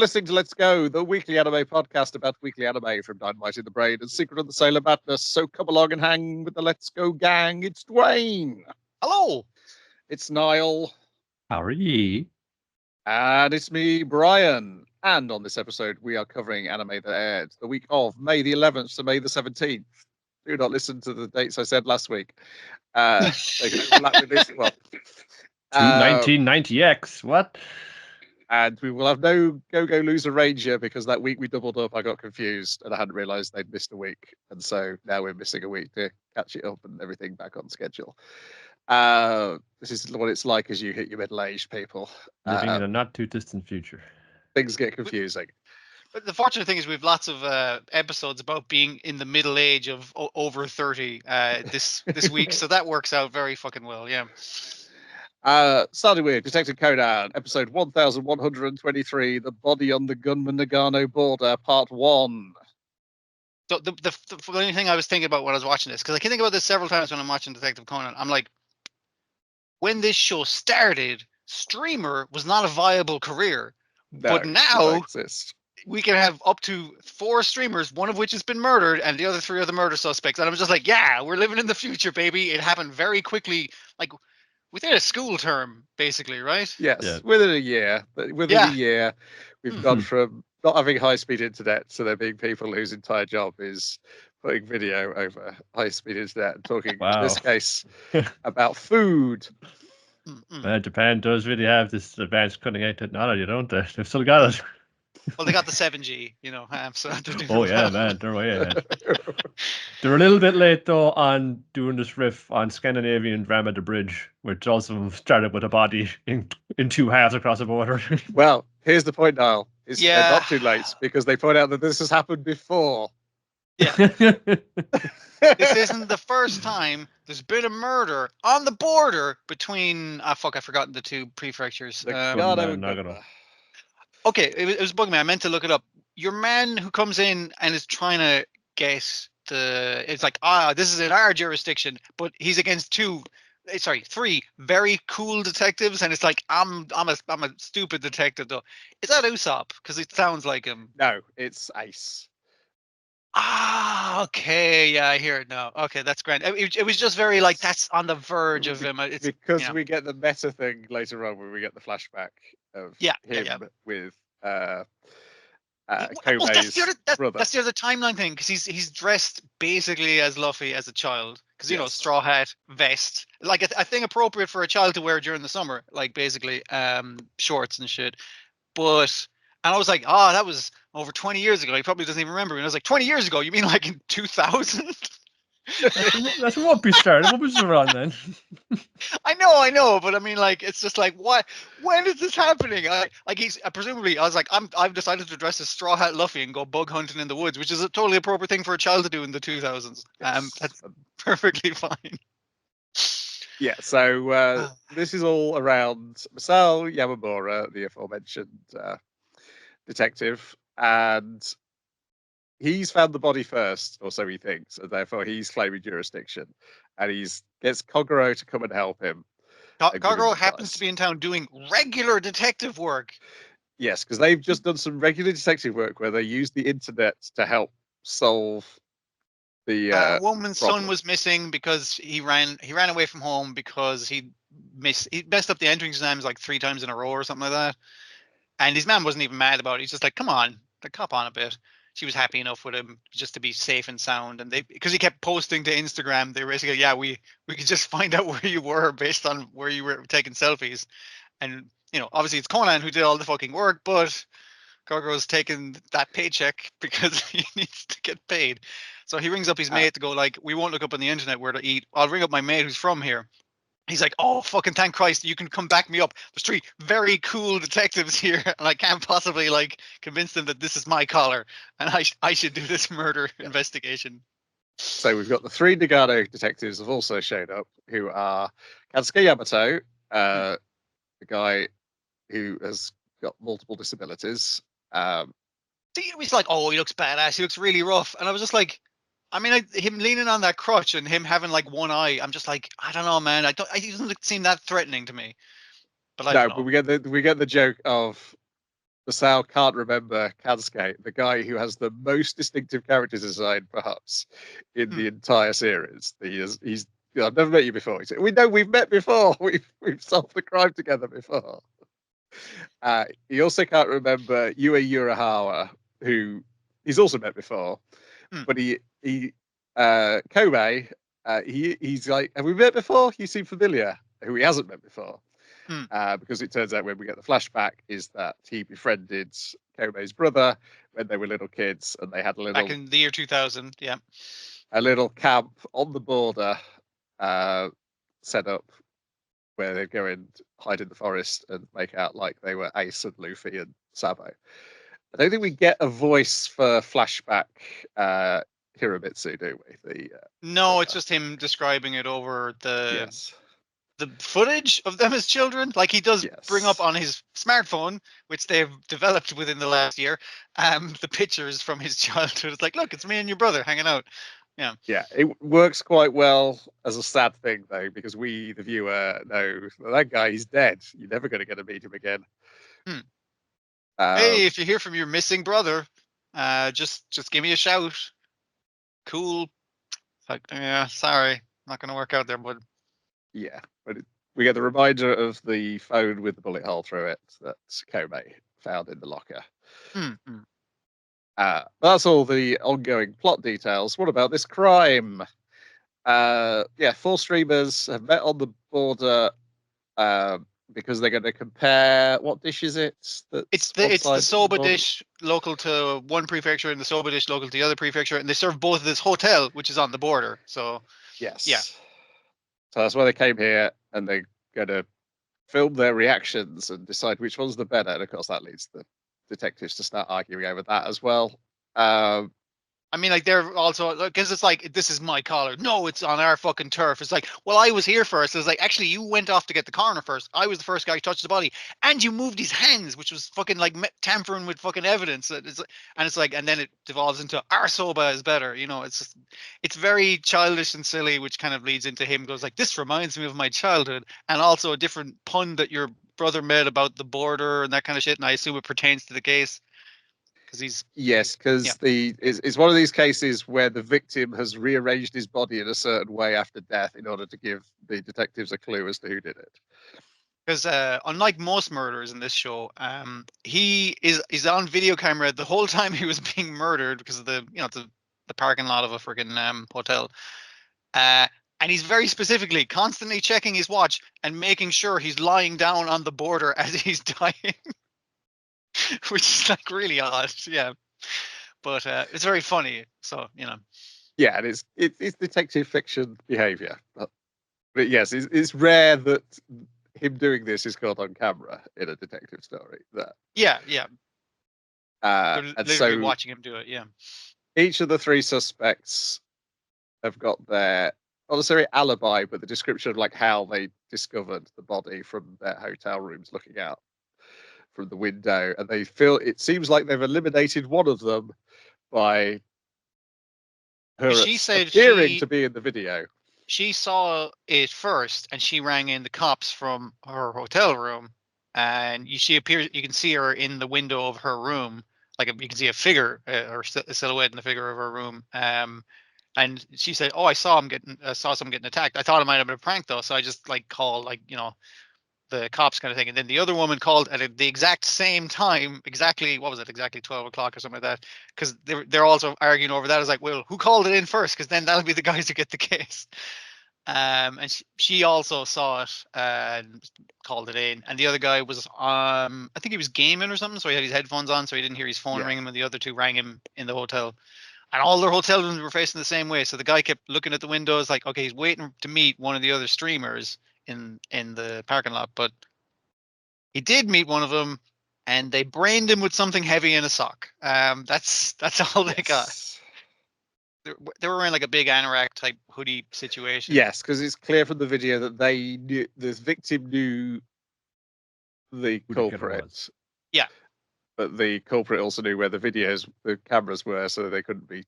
listening to Let's Go, the weekly anime podcast about weekly anime from Dynamite in the Brain and Secret of the Sailor Madness. So come along and hang with the Let's Go gang. It's Dwayne. Hello. It's Niall. How are ye? And it's me, Brian. And on this episode, we are covering anime that aired the week of May the 11th to May the 17th. Do not listen to the dates I said last week. They can overlap with this one. 1990X, what? And we will have no Go-Go Loser Ranger because that week we doubled up. I got confused and I hadn't realised they'd missed a week. And so now we're missing a week to catch it up and everything back on schedule. This is what it's like as you hit your middle-aged people. Living in a not-too-distant future. Things get confusing. But the fortunate thing is we have lots of episodes about being in the middle age of over 30 this week. So that works out very fucking well, yeah. Starting with Detective Conan, episode 1123, The Body on the Gunma-Nagano Border, part 1. So the only thing I was thinking about when I was watching this, because I can think about this several times when I'm watching Detective Conan, I'm like, when this show started, streamer was not a viable career. No, but now we can have up to 4 streamers, one of which has been murdered, and the other 3 are the murder suspects. And I'm just like, yeah, we're living in the future, baby. It happened very quickly, like within a school term, basically, right? Yes, yeah. Within a year. Within a year, we've gone from not having high-speed internet to there being people whose entire job is putting video over high-speed internet and talking, in this case, about food. Japan does really have this advanced cutting-edge technology, don't they? They've still got it. Well, they got the 7G, you know. So oh yeah, man, they're way ahead. They're a little bit late though on doing this riff on Scandinavian drama The Bridge, which also started with a body in 2 halves across the border. Well, here's the point, Niall. They're not too late because they point out that this has happened before. Yeah. This isn't the first time there's been a murder on the border between I've forgotten the 2 prefectures. Okay, it was bugging me. I meant to look it up. Your man who comes in and is trying to get it's like, this is in our jurisdiction, but he's against 3 very cool detectives, and it's like I'm a stupid detective though. Is that Usopp? Because it sounds like him. No, it's Ace. Okay, yeah, I hear it now. Okay, that's great. It was just very like that's on the verge of him. It's, because we get the meta thing later on when we get the flashback of him with Kobe's brother. That's the other timeline thing, because he's dressed basically as Luffy as a child, because you know, straw hat, vest, like a thing appropriate for a child to wear during the summer, like basically shorts and shit. And I was like, that was over 20 years ago. He probably doesn't even remember. And I was like, 20 years ago? You mean like in 2000? That's what we started. What was around then? I know, but I mean, like, it's just like, what? When is this happening? He's presumably. I was like, I've decided to dress as Straw Hat Luffy and go bug hunting in the woods, which is a totally appropriate thing for a child to do in the 2000s. That's perfectly fine. Yeah, so this is all around Masao Yamamura, the aforementioned detective, and he's found the body first, or so he thinks, and therefore he's claiming jurisdiction. And he gets Kogoro to come and help him. Kogoro happens to be in town doing regular detective work. Yes, because they've just done some regular detective work where they use the internet to help solve the woman's son was missing because he ran away from home because he messed up the entrance exams like 3 times in a row or something like that. And his man wasn't even mad about it. He's just like, come on, cop on a bit. She was happy enough with him just to be safe and sound. And because he kept posting to Instagram, they were basically, we could just find out where you were based on where you were taking selfies. And, you know, obviously it's Conan who did all the fucking work, but Kogoro's taking that paycheck because he needs to get paid. So he rings up his mate to go like, we won't look up on the internet where to eat. I'll ring up my mate who's from here. He's like, oh, fucking thank Christ, you can come back me up. There's 3 very cool detectives here, and I can't possibly, like, convince them that this is my collar, and I should do this murder investigation. So we've got the 3 Nagano detectives have also showed up, who are Katsuki Yamato, the guy who has got multiple disabilities. He's like, oh, he looks badass, he looks really rough. And I was just like, I mean, him leaning on that crutch and him having like one eye, I'm just like, I don't know, man. He doesn't seem that threatening to me. But but we get the joke of Masao can't remember Kansuke, the guy who has the most distinctive character design, perhaps, in the entire series. He's. I've never met you before. He said, we know we've met before. We've solved the crime together before. He also can't remember Yue Urahawa, who he's also met before, but Kobe. He's like, have we met before? You seem familiar. Who he hasn't met before. Because it turns out when we get the flashback is that he befriended Kobe's brother when they were little kids, and they had a little back in the year 2000, yeah, a little camp on the border set up where they'd go and hide in the forest and make out like they were Ace and Luffy and Sabo. I don't think we get a voice for flashback Hiromitsu, do we? No, it's just him describing it over the yes. The footage of them as children. Like he does bring up on his smartphone, which they've developed within the last year, the pictures from his childhood. It's like, look, it's me and your brother hanging out. Yeah. Yeah, it works quite well as a sad thing though, because we, the viewer, know that guy is dead. You're never going to get to meet him again. Hey, if you hear from your missing brother, just give me a shout. Cool. Like, yeah, sorry, not going to work out there, bud. Yeah, but we get the reminder of the phone with the bullet hole through it that Kobe found in the locker. That's all the ongoing plot details. What about this crime? Four streamers have met on the border because they're going to compare. What dish is it? It's the soba dish local to one prefecture and the soba dish local to the other prefecture, and they serve both at this hotel, which is on the border. So yes, yeah. So that's why they came here, and they're going to film their reactions and decide which one's the better. And of course, that leads the detectives to start arguing over that as well. I mean, like, they're also, because it's like, this is my collar. No, it's on our fucking turf. It's like, well, I was here first. It's like, actually, you went off to get the coroner first. I was the first guy who touched the body, and you moved his hands, which was fucking like tampering with fucking evidence. And then it devolves into our soba is better. You know, it's very childish and silly, which kind of leads into him goes like, this reminds me of my childhood, and also a different pun that your brother made about the border and that kind of shit. And I assume it pertains to the case. Because it's one of these cases where the victim has rearranged his body in a certain way after death in order to give the detectives a clue as to who did it. Because unlike most murders in this show, he is on video camera the whole time he was being murdered because of the parking lot of a freaking hotel, and he's very specifically constantly checking his watch and making sure he's lying down on the border as he's dying. Which is like really odd, yeah, but it's very funny. So yeah, and it's detective fiction behavior, but yes, it's rare that him doing this is caught on camera in a detective story. Yeah, and literally watching him do it. Yeah, each of the three suspects have got their not necessarily alibi, but the description of like how they discovered the body from their hotel rooms looking out from the window, and they feel it seems like they've eliminated one of them by her appearing to be in the video. She saw it first, and she rang in the cops from her hotel room, and she appears. You can see her in the window of her room, like you can see a figure or a silhouette in the figure of her room. And she said, "Oh, I saw someone getting attacked. I thought it might have been a prank though, so I just like called the cops kind of thing." And then the other woman called at the exact same time, exactly 12 o'clock or something like that, because they're also arguing over that. It's like, well, who called it in first? Because then that'll be the guys who get the case. And she also saw it and called it in. And the other guy was I think he was gaming or something, so he had his headphones on, so he didn't hear his phone ring him. And the other two rang him in the hotel, and all their hotel rooms were facing the same way. So the guy kept looking at the windows, like, okay, he's waiting to meet one of the other streamers in the parking lot, but he did meet one of them, and they brained him with something heavy in a sock. That's all they got. They were wearing like a big anorak type hoodie situation. Yes, because it's clear from the video that they knew the victim knew the culprit. Yeah, but the culprit also knew where the cameras were, so they couldn't be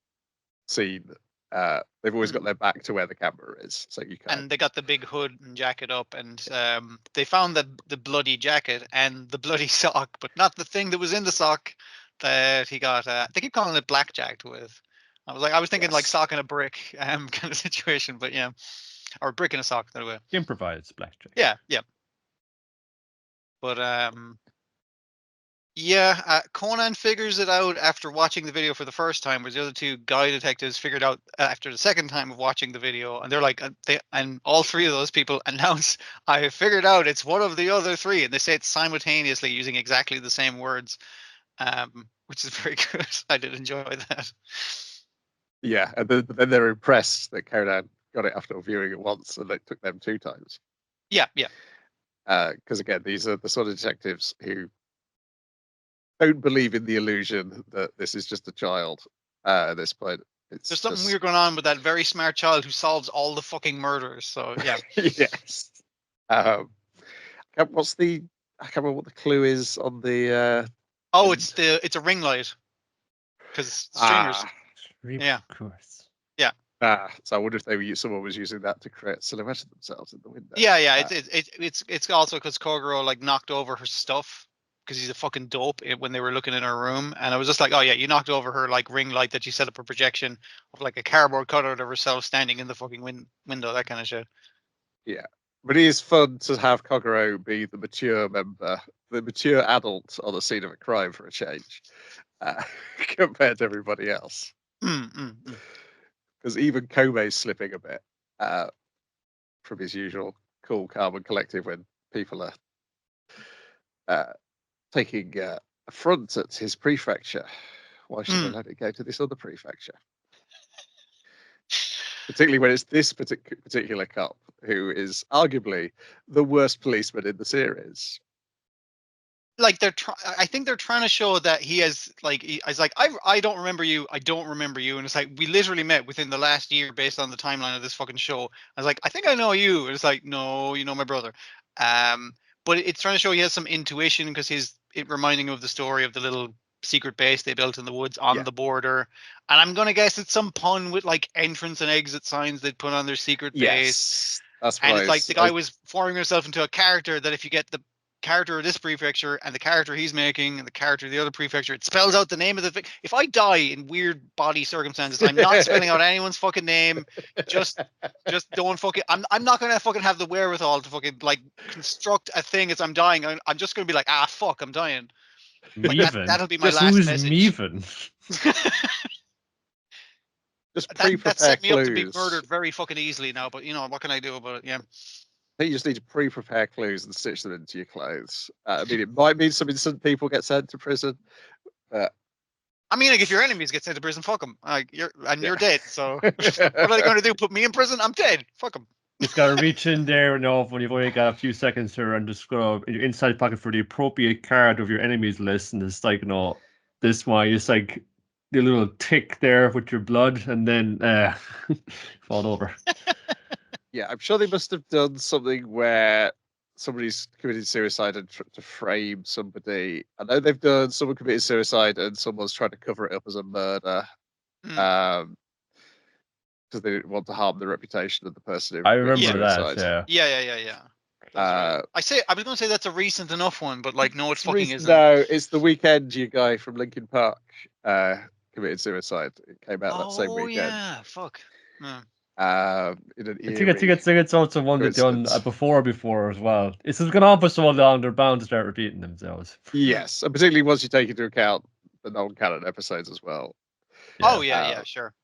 seen They've always got their back to where the camera is, so you can't. And they got the big hood and jacket up, and they found the bloody jacket and the bloody sock, but not the thing that was in the sock that he got. They keep calling it blackjacked with. I was thinking like Yes. sock and a brick kind of situation, but yeah, or a brick and a sock that way. Improvised blackjack. Yeah. But Conan figures it out after watching the video for the first time, whereas the other two guy detectives figured out after the second time of watching the video, and they're like, and all three of those people announce, "I figured out it's one of the other three," and they say it simultaneously using exactly the same words, which is very good. I did enjoy that. Yeah, and then they're impressed that Conan got it after viewing it once, and it took them 2 times. Yeah. Because again, these are the sort of detectives who don't believe in the illusion that this is just a child. At this point, There's something weird going on with that very smart child who solves all the fucking murders. So yeah. Yes. What's the? I can't remember what the clue is on the. It's a ring light. Because streamers. Yeah. Of course. So I wonder if someone was using that to create silhouette of themselves in the window. Yeah. It's also because Kogoro like knocked over her stuff because he's a fucking dope when they were looking in her room, and I was just like, oh yeah, you knocked over her like ring light that you set up a projection of like a cardboard cutout of herself standing in the fucking window, that kind of shit. Yeah, but it is fun to have Kogoro be the mature member, the mature adult on the scene of a crime for a change, compared to everybody else. Because even Komei's slipping a bit from his usual cool, calm, and collective when people are taking affront at his prefecture. Why should they let it go to this other prefecture? Particularly when it's this particular cop who is arguably the worst policeman in the series. Like I think they're trying to show that he has like I don't remember you, and it's like we literally met within the last year based on the timeline of this fucking show. I was like, I think I know you, and it's like, no, you know my brother. But it's trying to show he has some intuition because it reminding him of the story of the little secret base they built in the woods on the border, and I'm gonna guess it's some pun with like entrance and exit signs they'd put on their secret base. That's and it's like the guy was forming himself into a character that if you get the character of this prefecture and the character he's making and the character of the other prefecture, it spells out the name of the if I die in weird body circumstances, I'm not spelling out anyone's fucking name. Just don't fucking I'm not gonna fucking have the wherewithal to fucking like construct a thing as I'm dying. I'm just gonna be like, fuck, I'm dying. That'll be my last message. Meven? Just pre-prepare that set me clues. up to be murdered very fucking easily now, but you know, what can I do about it? Yeah. I think you just need to pre-prepare clues and stitch them into your clothes. I mean, it might mean some innocent people get sent to prison. I mean, like, if your enemies get sent to prison, fuck them. Like, you're dead. So what are they going to do? Put me in prison? I'm dead. Fuck them. Just got to reach in there when you've only got a few seconds here and just go in your inside pocket for the appropriate card of your enemies list, and it's like, this one, it's like the little tick there with your blood, and then fall over. Yeah, I'm sure they must have done something where somebody's committed suicide and to frame somebody. I know they've done someone committed suicide and someone's trying to cover it up as a murder. Because they didn't want to harm the reputation of the person who I remember suicide. that, yeah. Right. I was going to say that's a recent enough one, but like, no, it fucking isn't. No, it's the Weekend You guy from Linkin Park committed suicide. It came out that same weekend. Oh yeah, fuck. I think it's also one they've done before as well. It's just gone on for so long, they're bound to start repeating themselves. Yes, and particularly once you take into account the non-canon episodes as well. Yeah. Oh yeah, sure.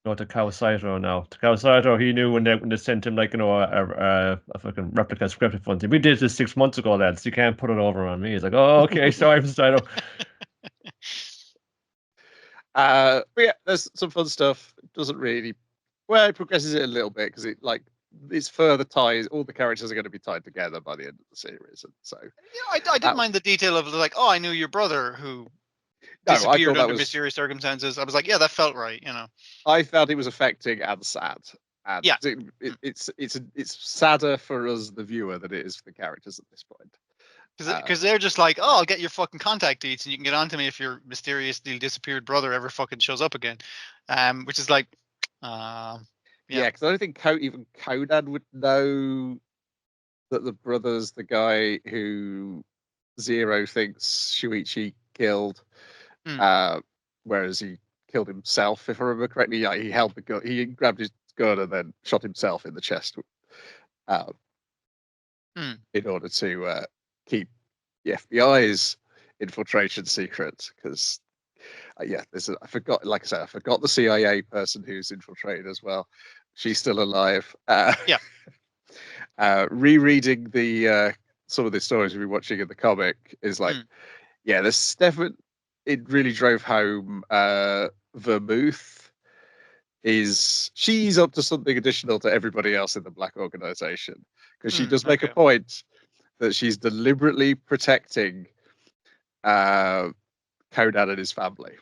To Kawasaito now. To Kawasaito, he knew when they sent him like a fucking replica script of something. We did this 6 months ago, lads. You can't put it over on me. He's like, oh, okay, sorry, Mr. Saito. But yeah, there's some fun stuff. It doesn't really, it progresses it a little bit because it's further ties. All the characters are going to be tied together by the end of the series, and so I didn't mind the detail of like, I knew your brother who disappeared under mysterious circumstances. I was like, yeah, that felt right, I felt it was affecting and sad. And yeah, it's sadder for us, the viewer, than it is for the characters at this point. Because they're just like, oh, I'll get your fucking contact deets and you can get on to me if your mysteriously disappeared brother ever fucking shows up again. Which is like, yeah, yeah. because I don't think even Conan would know that the brother's the guy who Zero thinks Shuichi killed, whereas he killed himself, if I remember correctly. Yeah, he held the gun, he grabbed his gun and then shot himself in the chest in order to keep the FBI's infiltration secret. Because I forgot. Like I said, I forgot the CIA person who's infiltrated as well. She's still alive. Yeah. Rereading the some of the stories we've been watching in the comic is like, yeah, this definitely, it really drove home Vermouth she's up to something additional to everybody else in the Black organization, because she does make a point that she's deliberately protecting Conan and his family.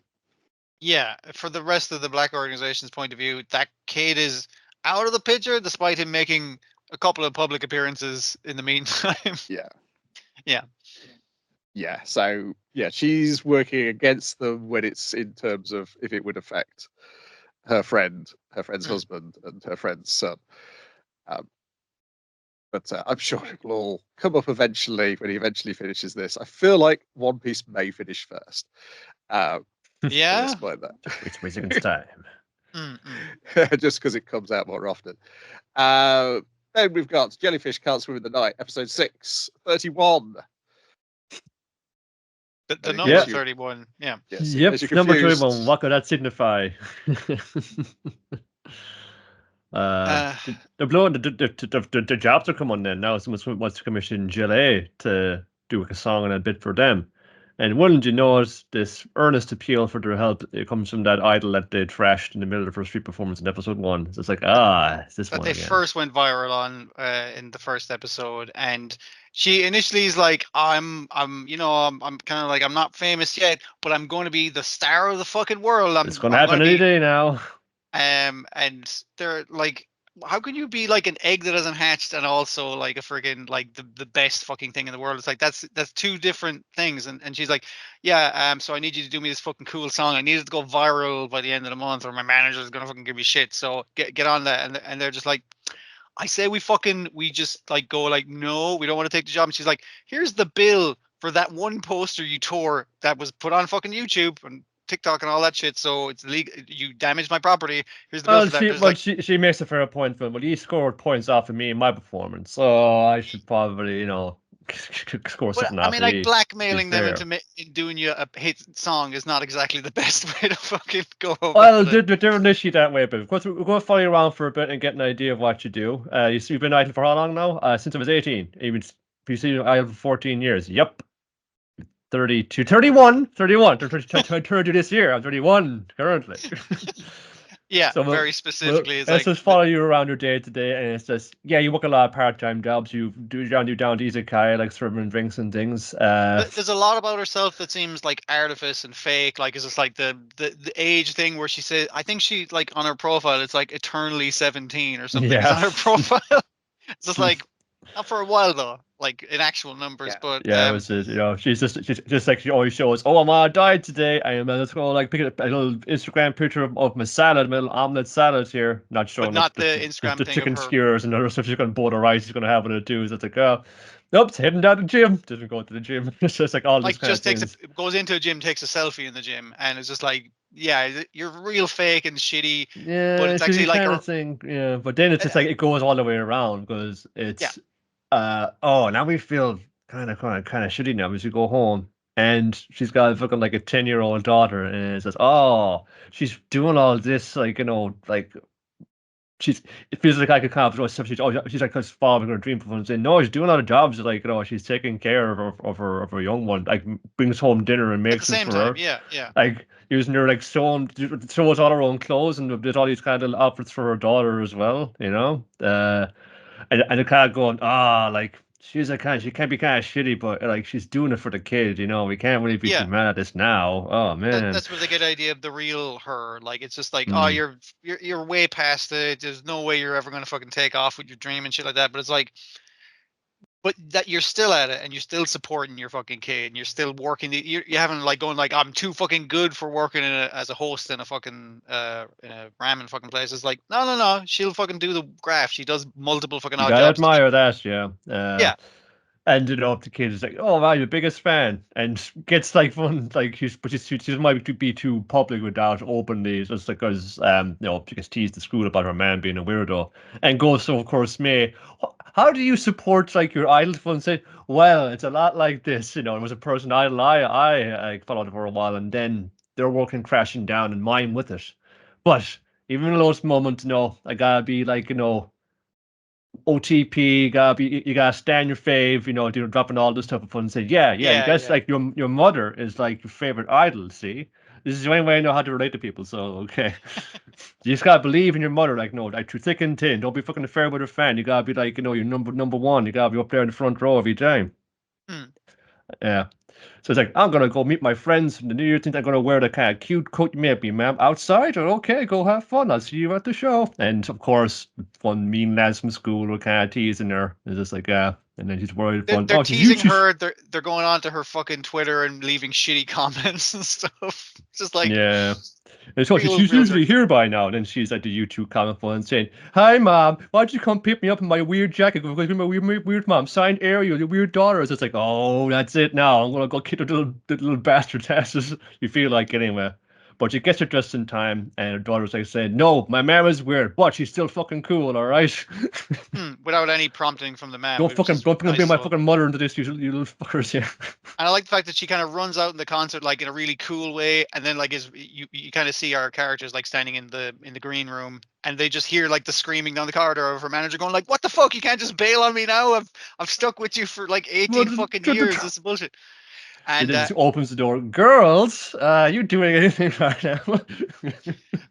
Yeah, for the rest of the Black organization's point of view, that kid is out of the picture, despite him making a couple of public appearances in the meantime. Yeah. So yeah, she's working against them when it's in terms of if it would affect her friend's husband and her friend's son. But I'm sure it will all come up eventually when he eventually finishes this. I feel like One Piece may finish first. Yeah. At this point, It's wasting its time. Just because it comes out more often. Then we've got Jellyfish Can't Swim in the Night, episode 6, 31. The number 31, yeah. Yes, yep, number 31. What could that signify? They're blowing the jobs are coming in now. Someone wants to commission Jelly to do a song and a bit for them. And wouldn't you know this earnest appeal for their help? It comes from that idol that they trashed in the middle of the first street performance in episode 1. So it's like, it's this that one they again. first went viral on in the first episode, and she initially is like, I'm kind of like, I'm not famous yet, but I'm going to be the star of the fucking world. It's going to happen any day now. And they're like, how can you be like an egg that hasn't hatched and also like a friggin' like the best fucking thing in the world? It's like that's two different things. And she's like, yeah, so I need you to do me this fucking cool song. I need it to go viral by the end of the month, or my manager's gonna fucking give me shit. So get on that. And they're just like, I say we just like go like, no, we don't want to take the job. And she's like, here's the bill for that one poster you tore that was put on fucking YouTube and TikTok and all that shit, so it's legal. You damaged my property. Here's the bill for that. She makes a fair point, Phil. Well, you scored points off of me in my performance, so I should probably, score something off. I mean, like blackmailing them into doing you a hit song is not exactly the best way to fucking go. Well, they're initially that way, but of course we're going to follow you around for a bit and get an idea of what you do. You've been idle for how long now? Since I was 18. Even you see, idle for 14 years. Yep. 31. 30 this year. I'm 31 currently. Yeah, so very specifically. Let's just follow you around your day to day, and it's just, you work a lot of part-time jobs. You do down to Isekai, like serving drinks and things. There's a lot about herself that seems like artifice and fake. Like, it's just like the age thing where she says, I think she, like, on her profile, it's like eternally 17 or something. Yeah. On her profile. It's just like, not for a while though, like in actual numbers, but it was just, she's just like, she always shows, I died today. I am just going to like pick up a little Instagram picture of my salad, my little omelet salad here, not showing, but not the Instagram the thing chicken of her... skewers and other stuff. She's going to boil the rice. She's going to have one of the two. So it's like, nope, it's heading down to the gym. Doesn't go to the gym. It's just like all this kind of things. Goes into a gym, takes a selfie in the gym, and it's just like, yeah, you're real fake and shitty. Yeah, but it's actually like a thing. Yeah, but then it's just like it goes all the way around, because it's. Yeah. Now we feel kind of shitty now because we go home and she's got a fucking like a 10-year-old daughter, and it says, she's doing all this, like, like it feels like I could kind of stuff. She's like following her dream and saying, no, she's doing a lot of jobs, like, she's taking care of her young one, like brings home dinner and makes it for her. Yeah. Like using her, like sews all her own clothes and did all these kind of outfits for her daughter as well, and they're kind of going, like, she can't be kind of shitty, but like she's doing it for the kid, we can't really be too mad at this now. Oh man, that's where they get the idea of the real her. Like, it's just like, you're way past it. There's no way you're ever gonna fucking take off with your dream and shit like that. But it's like, but that you're still at it and you're still supporting your fucking kid and you're still working. You haven't like going like I'm too fucking good for working as a host in a fucking in a ramen fucking place. It's like no, she'll fucking do the graft. She does multiple fucking You odd gotta jobs. admire that, yeah. Yeah. And the kid is like, "Oh, wow, you're the biggest fan," and gets like fun, like she might be too public with that openly, just because she gets teased at school about her man being a weirdo, and goes so of course, May, how do you support like your idol fun? Say, well, it's a lot like this, it was a person idol I followed for a while, and then their working crashing down and mine with it, but even in those moments, I gotta be like, OTP, you gotta stand your fave, dropping all this stuff of fun and say, yeah, you guys like your mother is like your favorite idol, see? This is the only way I know how to relate to people, so okay. You just gotta believe in your mother, like through thick and thin. Don't be fucking a fair weather fan. You gotta be like, your number one. You gotta be up there in the front row every time. Yeah. So it's like, I'm gonna go meet my friends from the New Year thing. I'm gonna wear the kind of cute coat you made me, ma'am. Outside? Or okay, go have fun. I'll see you at the show. And of course, one mean lads from school are kind of teasing her. It's just like, and then she's worried. They're teasing her. They're going on to her fucking Twitter and leaving shitty comments and stuff. It's just like, yeah. And so she's usually here by now. And then she's at the YouTube comment phone and saying, "Hi, Mom. Why'd you come pick me up in my weird jacket? Because you're my weird mom. Signed Ariel, your weird daughter." It's like, oh, that's it now. I'm going to go kick the little bastard's asses. You feel like anyway. But she gets her just in time. And her daughter's like saying, "No, my mom is weird. But she's still fucking cool, all right?" Without any prompting from the man. Don't bring my fucking mother into this, you little fuckers here. And I like the fact that she kind of runs out in the concert like in a really cool way, and then like you kind of see our characters like standing in the green room, and they just hear like the screaming down the corridor of her manager going like, "What the fuck? You can't just bail on me now. I've stuck with you for like 18 fucking years. This is bullshit." And then she opens the door. "Girls, you doing anything right now?"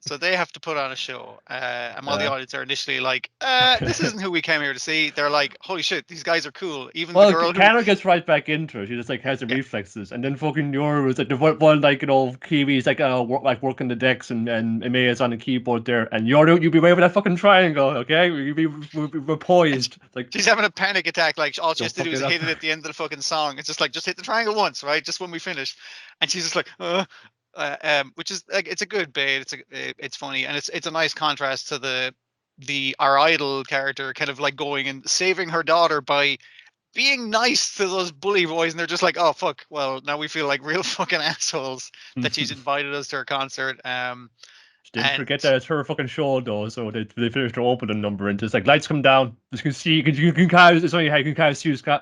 So they have to put on a show, and while the audience are initially like, "This isn't who we came here to see," they're like, "Holy shit, these guys are cool." Even the girl Kano gets right back into it. She just like has the reflexes, and then fucking Yoru is like the one like Kiwi's like working the decks, and Amaya's on the keyboard there, and Yoru, you be waving that fucking triangle, okay? We're poised. Like she's having a panic attack. Like all she has to do is hit it at the end of the fucking song. It's just like just hit the triangle once, right? Just when we finish, and she's just like, which is like it's a good bait. It's funny, and it's a nice contrast to our idol character kind of like going and saving her daughter by being nice to those bully boys, and they're just like, oh fuck, well now we feel like real fucking assholes that she's invited us to her concert. Didn't forget that it's her fucking show though, so they finished her opening number and just like lights come down. You can see, you can kind of, it's only how you can kind of see okay.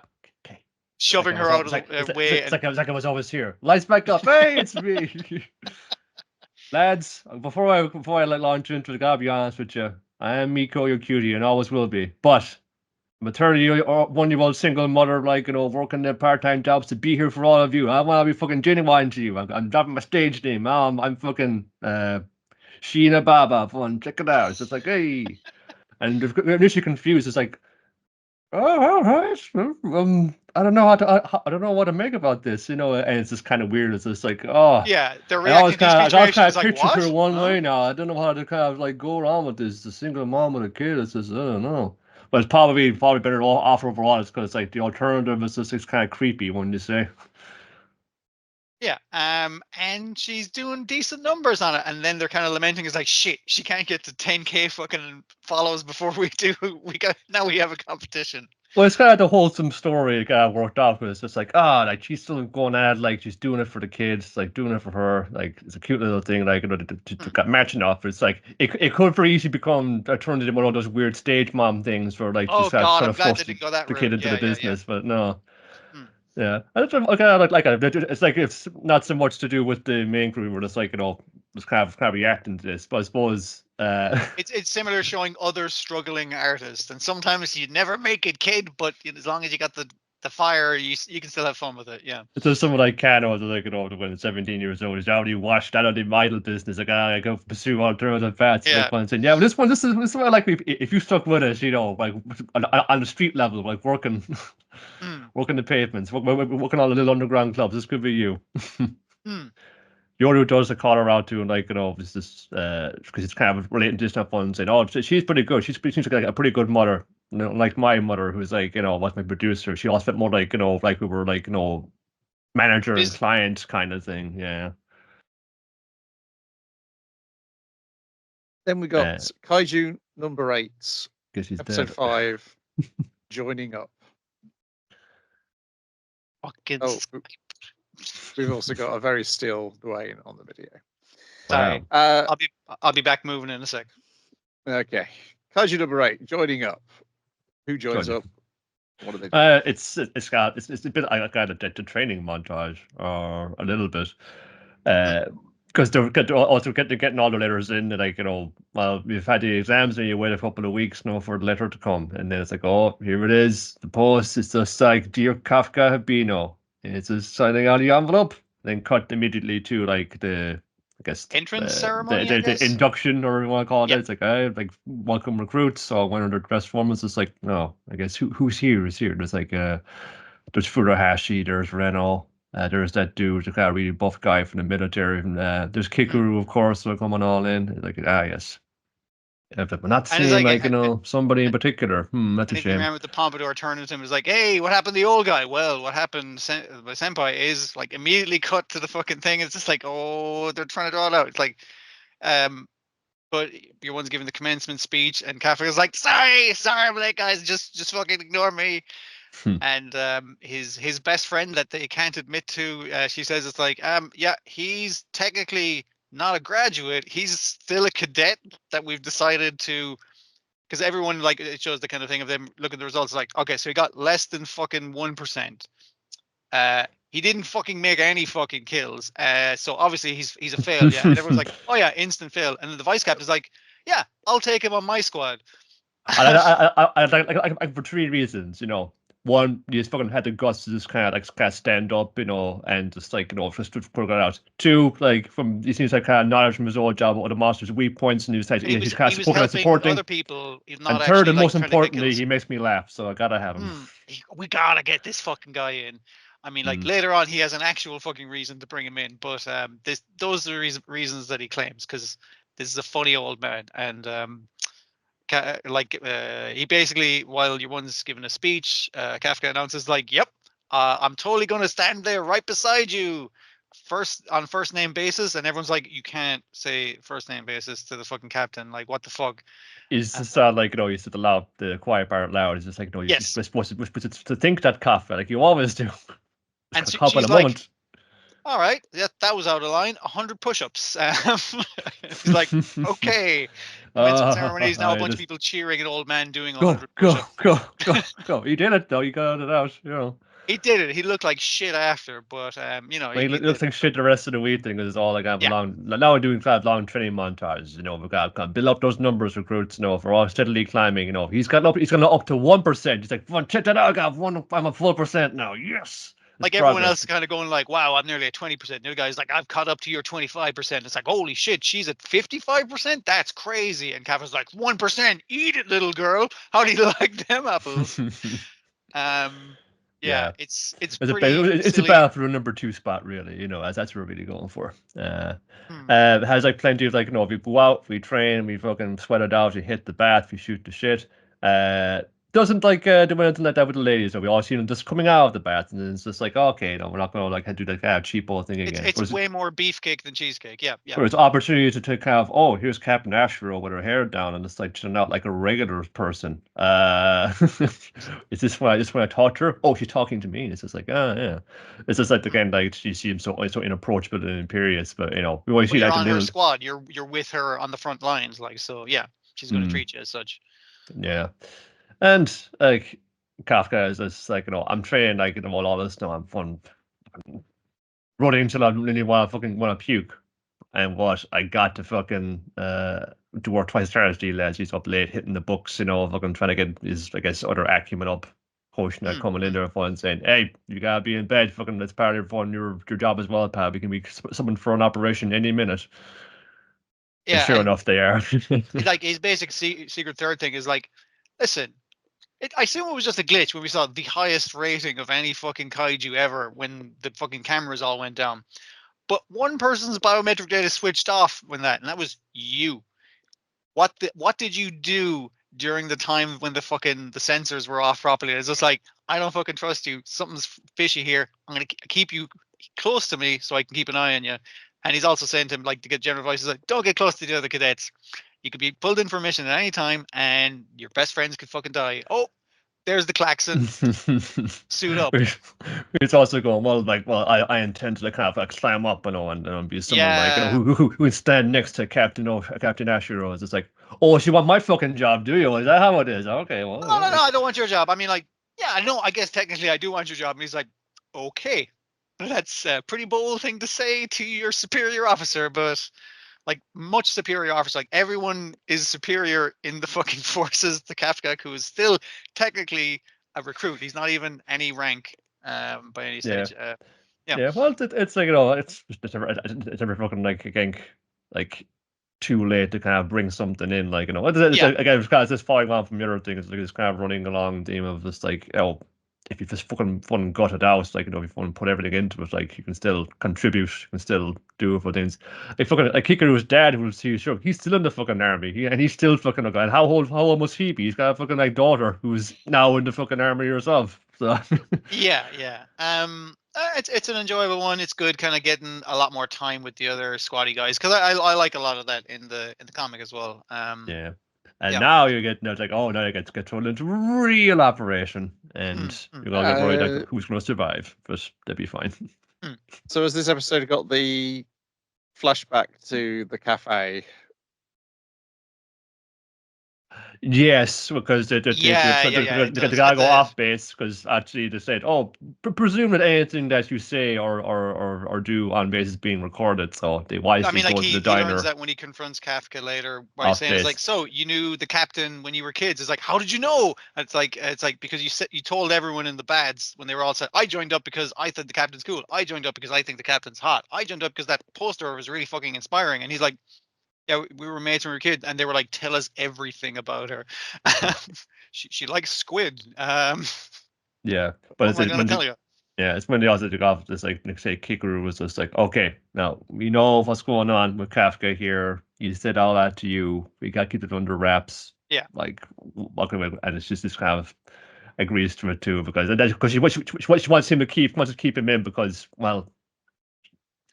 Shoving her out of the way. It's like I was always here. Lights back up. Hey, it's me. Lads, before I launch into it, I gotta be honest with you. I am Miko, your cutie, and always will be. But I'm a 31-year-old single mother, working their part-time jobs to be here for all of you. I want to be fucking genuine to you. I'm dropping my stage name. I'm fucking Sheena Baba. Fun, check it out. It's just like, hey. And they're initially confused. It's like, oh, all right. I don't know I don't know what to make about this, and it's just kind of weird. It's just like, oh, yeah, they're reacting to these situations like, picture what? her one way now. I don't know how to kind of like go around with this. The single mom with a kid. It's just I don't know. But it's probably better off overall. It's because like the alternative is just it's kind of creepy when you say. Yeah, and she's doing decent numbers on it, and then they're kind of lamenting, it's like, shit, she can't get to 10k fucking follows before we do. Now we have a competition. Well, it's kind of the wholesome story it got worked out, but it's just like, like she's still going at it, like she's doing it for the kids, like doing it for her, like it's a cute little thing, like to got matching off. It's like it could very easily become turned into one of those weird stage mom things where like oh just god, trying I'm to glad force they didn't go that the route. kid into the business, but no. Yeah, I kind of like it. It's like it's not so much to do with the main crew, where it's like just kind of reacting to this. But I suppose it's similar showing other struggling artists, and sometimes you never make it, kid. But as long as you got the fire, you can still have fun with it. Yeah. So someone like Kano, like when 17 years old, he's already washed out of the idol business. Like I go pursue alternative paths. Yeah. Like, saying, yeah, but this is what I like. If you stuck with it, like on the street level, like working. Working the pavements, working all the little underground clubs. This could be you. Yoru does call her out too, and this because it's kind of relating to this stuff and saying, "Oh, she's pretty good. She seems like a pretty good mother." Like my mother, who's like, was my producer. She always felt more like, like we were like, manager and client kind of thing. Yeah. Then we got Kaiju number 8, Guess he's episode dead. 5, joining up. Fucking. Oh, we've also got a very still Dwayne on the video. Sorry. Wow. I'll be back moving in a sec. Okay. Kaiju number 8, joining up. Who joins up? What do they do? It's a bit like a training montage, or a little bit. Because they're getting all the letters in, like, well, we've had the exams and you wait a couple of weeks now for the letter to come, and then it's like, oh, here it is, the post. It's just like, dear Kafka Habino, and it's just signing on the envelope. Then cut immediately to like the, I guess, entrance ceremony, the induction, or what you want to call it. It's like, like welcome recruits, or when under dress forms. It's like, no, I guess who's here is here. There's like there's Furuhashi, there's Reno. There's that dude, the kind of really buff guy from the military. There's Kikuru, of course, they're coming all in. It's like, yes. But not seeing like, somebody in particular. That's a shame. Remember the Pompadour turned to him, was like, hey, what happened to the old guy? Well, what happened, my senpai, is like immediately cut to the fucking thing. It's just like, oh, they're trying to draw it out. It's like, but your one's giving the commencement speech, and Kafka is like, sorry, I'm late, guys, just fucking ignore me. And his best friend that they can't admit to, she says, it's like, yeah, he's technically not a graduate, he's still a cadet that we've decided to, because everyone, like, it shows the kind of thing of them looking at the results, like, okay, so he got less than fucking 1%. He didn't fucking make any fucking kills, so obviously he's a fail. Yeah. And everyone's like, oh yeah, instant fail. And then the vice captain's like, yeah, I'll take him on my squad. I like for 3 reasons. One, you just fucking had the guts to just kind of stand up, and just like, just figure it out. 2, like, he seems like kind of knowledge from his old job or the master's weak points, and he's kind of supporting other people. And 3rd, and most importantly, he makes me laugh, so I gotta have him. We gotta get this fucking guy in. I mean, like, later on, he has an actual fucking reason to bring him in, but those are the reasons that he claims, because this is a funny old man, and he basically, while your one's giving a speech, Kafka announces, like, yep, I'm totally going to stand there right beside you on first name basis. And everyone's like, you can't say first name basis to the fucking captain. Like, what the fuck? He's just like, you said the quiet part loud. It's just like, you're supposed to think that, Kafka, like you always do. And she's like, all right, that was out of line. 100 push-ups. He's like, okay. Commencement ceremony is now a bunch of people cheering an old man doing 100 push-ups. Go. He did it, though. You got it out. He did it. He looked like shit after, but he looks like shit the rest of the week. Thing is all like long. Now we're doing long training montages. We've got to build up those numbers, recruits. If we're all steadily climbing. He's got up. He's going up to 1%. He's like, check that out. I got one. I'm a full percent now. Yes. Like everyone else is kind of going like, wow, I'm nearly at 20%. The other guy's like, I've caught up to your 25%. It's like, holy shit, she's at 55%? That's crazy. And Kafka's like, 1%, eat it, little girl. How do you like them apples? Yeah, it's a battle for a number 2 spot, really. As that's what we're really going for. Has like plenty of, like, if we go out, we train, we fucking sweat it out, we hit the bath, we shoot the shit. Doesn't like do anything like that with the ladies. We all see them just coming out of the bath, and it's just like, okay, we're not going to like do that kind of cheapo thing again. It's way more beefcake than cheesecake. Yeah. There's opportunity to take kind of, here's Captain Astro with her hair down, and it's like chilling out like a regular person. Is this when I talk to her? Oh, she's talking to me. It's just like, yeah. It's just like, again, like you see him so inapproachable and imperious, but we always see that. You're on her squad. You're with her on the front lines, like, so. Yeah, she's going to treat you as such. Yeah. And like Kafka is just like, I'm training, like, all this now. I'm fun running until I really want to puke. And what I got to fucking do work twice as hard as the lads. He's up late hitting the books, fucking trying to get his, I guess, other acumen up, pushing that coming in there and saying, hey, you gotta be in bed, fucking that's part of your job as well, pal. We can be summoned for an operation any minute. Yeah, and sure enough, they are. Like, his basic secret third thing is like, listen, I assume it was just a glitch when we saw the highest rating of any fucking kaiju ever when the fucking cameras all went down. But one person's biometric data switched off and that was you. What did you do during the time when the sensors were off properly. It's just like, I don't fucking trust you. Something's fishy here. I'm gonna keep you close to me so I can keep an eye on you. And he's also saying to him, like, to get general advice, like, don't get close to the other cadets. You could be pulled in for a mission at any time, and your best friends could fucking die. Oh, there's the klaxon. Suit up. It's also going, well, I intend to kind of like climb up, and be someone like, who would stand next to Captain Ashiro. It's like, oh, you want my fucking job, do you? Is that how it is? Okay, well. No, I don't want your job. I mean, like, yeah, I know. I guess technically I do want your job. And he's like, okay, that's a pretty bold thing to say to your superior officer, but like much superior officer, like everyone is superior in the fucking forces to Kafka, who is still technically a recruit. He's not even any rank by any stage. Yeah. Well, it's like, it's never fucking like, again, like too late to kind of bring something in, like, again, it's kind of just following on from the other thing. It's like it's kind of running along the theme of this, like, if you just fucking gut it out, like, if you want to put everything into it, like, you can still contribute, you can still do it for things. Like, fucking, like, Hikaru's dad, he's still in the fucking army, and he's still fucking, like, how old must he be? He's got a fucking, like, daughter who's now in the fucking army herself, so. Yeah. It's an enjoyable one. It's good, kind of getting a lot more time with the other squatty guys, because I like a lot of that in the comic as well. And now you get, it's like, now you get thrown into real operation, and you're gonna get worried like who's gonna survive, but they'll be fine. So has this episode got the flashback to the cafe? Yes, because the guy go off base, because actually they said, presume that anything that you say or do on base is being recorded, so they wisely go to the diner. He learns that when he confronts Kafka later, by he's saying, it's like, so you knew the captain when you were kids. It's like, how did you know? It's like because you told everyone in the bads when they were all said, I joined up because I thought the captain's cool. I joined up because I think the captain's hot. I joined up because that poster was really fucking inspiring. And he's like, yeah, we were mates when we were kids, and they were like, tell us everything about her. she likes squid. Yeah, but it's when they also took off. It's like, say, Kikaru was just like, okay, now we know what's going on with Kafka here. He said all that to you. We got to keep it under wraps. Yeah, like, and it's just this kind of agrees to it too, because she wants him to keep him in, because, well,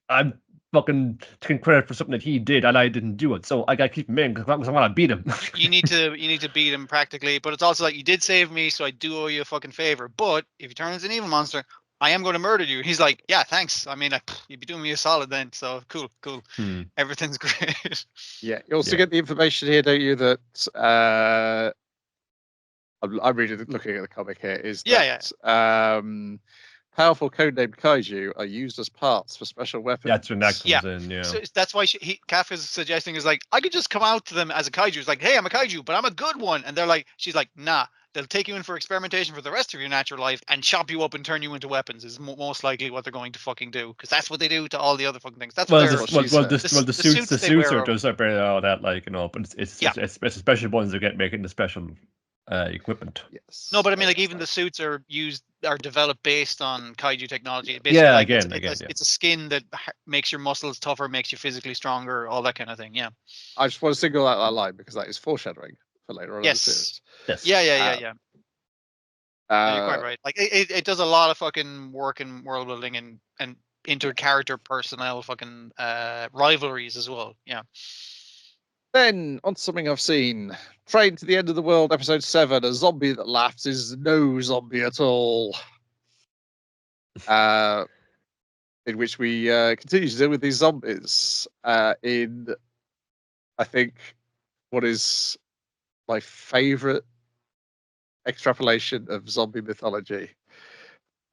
I'm fucking taking credit for something that he did and I didn't do it, so I gotta keep him in because I want to beat him. you need to beat him practically, but it's also like, you did save me, so I do owe you a fucking favor. But if you turn into an evil monster, I am going to murder you. He's like, yeah, thanks. I mean, you'd be doing me a solid then. So cool. Everything's great. Yeah, you also get the information here, don't you? That I'm really looking at the comic here. Is that, powerful codenamed kaiju are used as parts for special weapons. That's when that comes in, yeah. So that's why Kafka's suggesting is like, I could just come out to them as a kaiju. It's like, hey, I'm a kaiju, but I'm a good one. And she's like, nah, they'll take you in for experimentation for the rest of your natural life and chop you up and turn you into weapons is most likely what they're going to fucking do. Because that's what they do to all the other fucking things. That's what the suits are just separate all that, like, but it's especially ones that get making the special equipment. Yes. No, but I mean, like, even the suits are developed based on kaiju technology. Basically, it's a skin that makes your muscles tougher, makes you physically stronger, all that kind of thing. Yeah. I just want to single out that line because that is foreshadowing for later on in the series. Yes. Yeah. You're quite right. Like, it does a lot of fucking work in world building and inter-character personnel fucking rivalries as well. Yeah. Then, on something I've seen, Train to the End of the World, episode 7, a zombie that laughs is no zombie at all. In which we continue to deal with these zombies in, I think, what is my favourite extrapolation of zombie mythology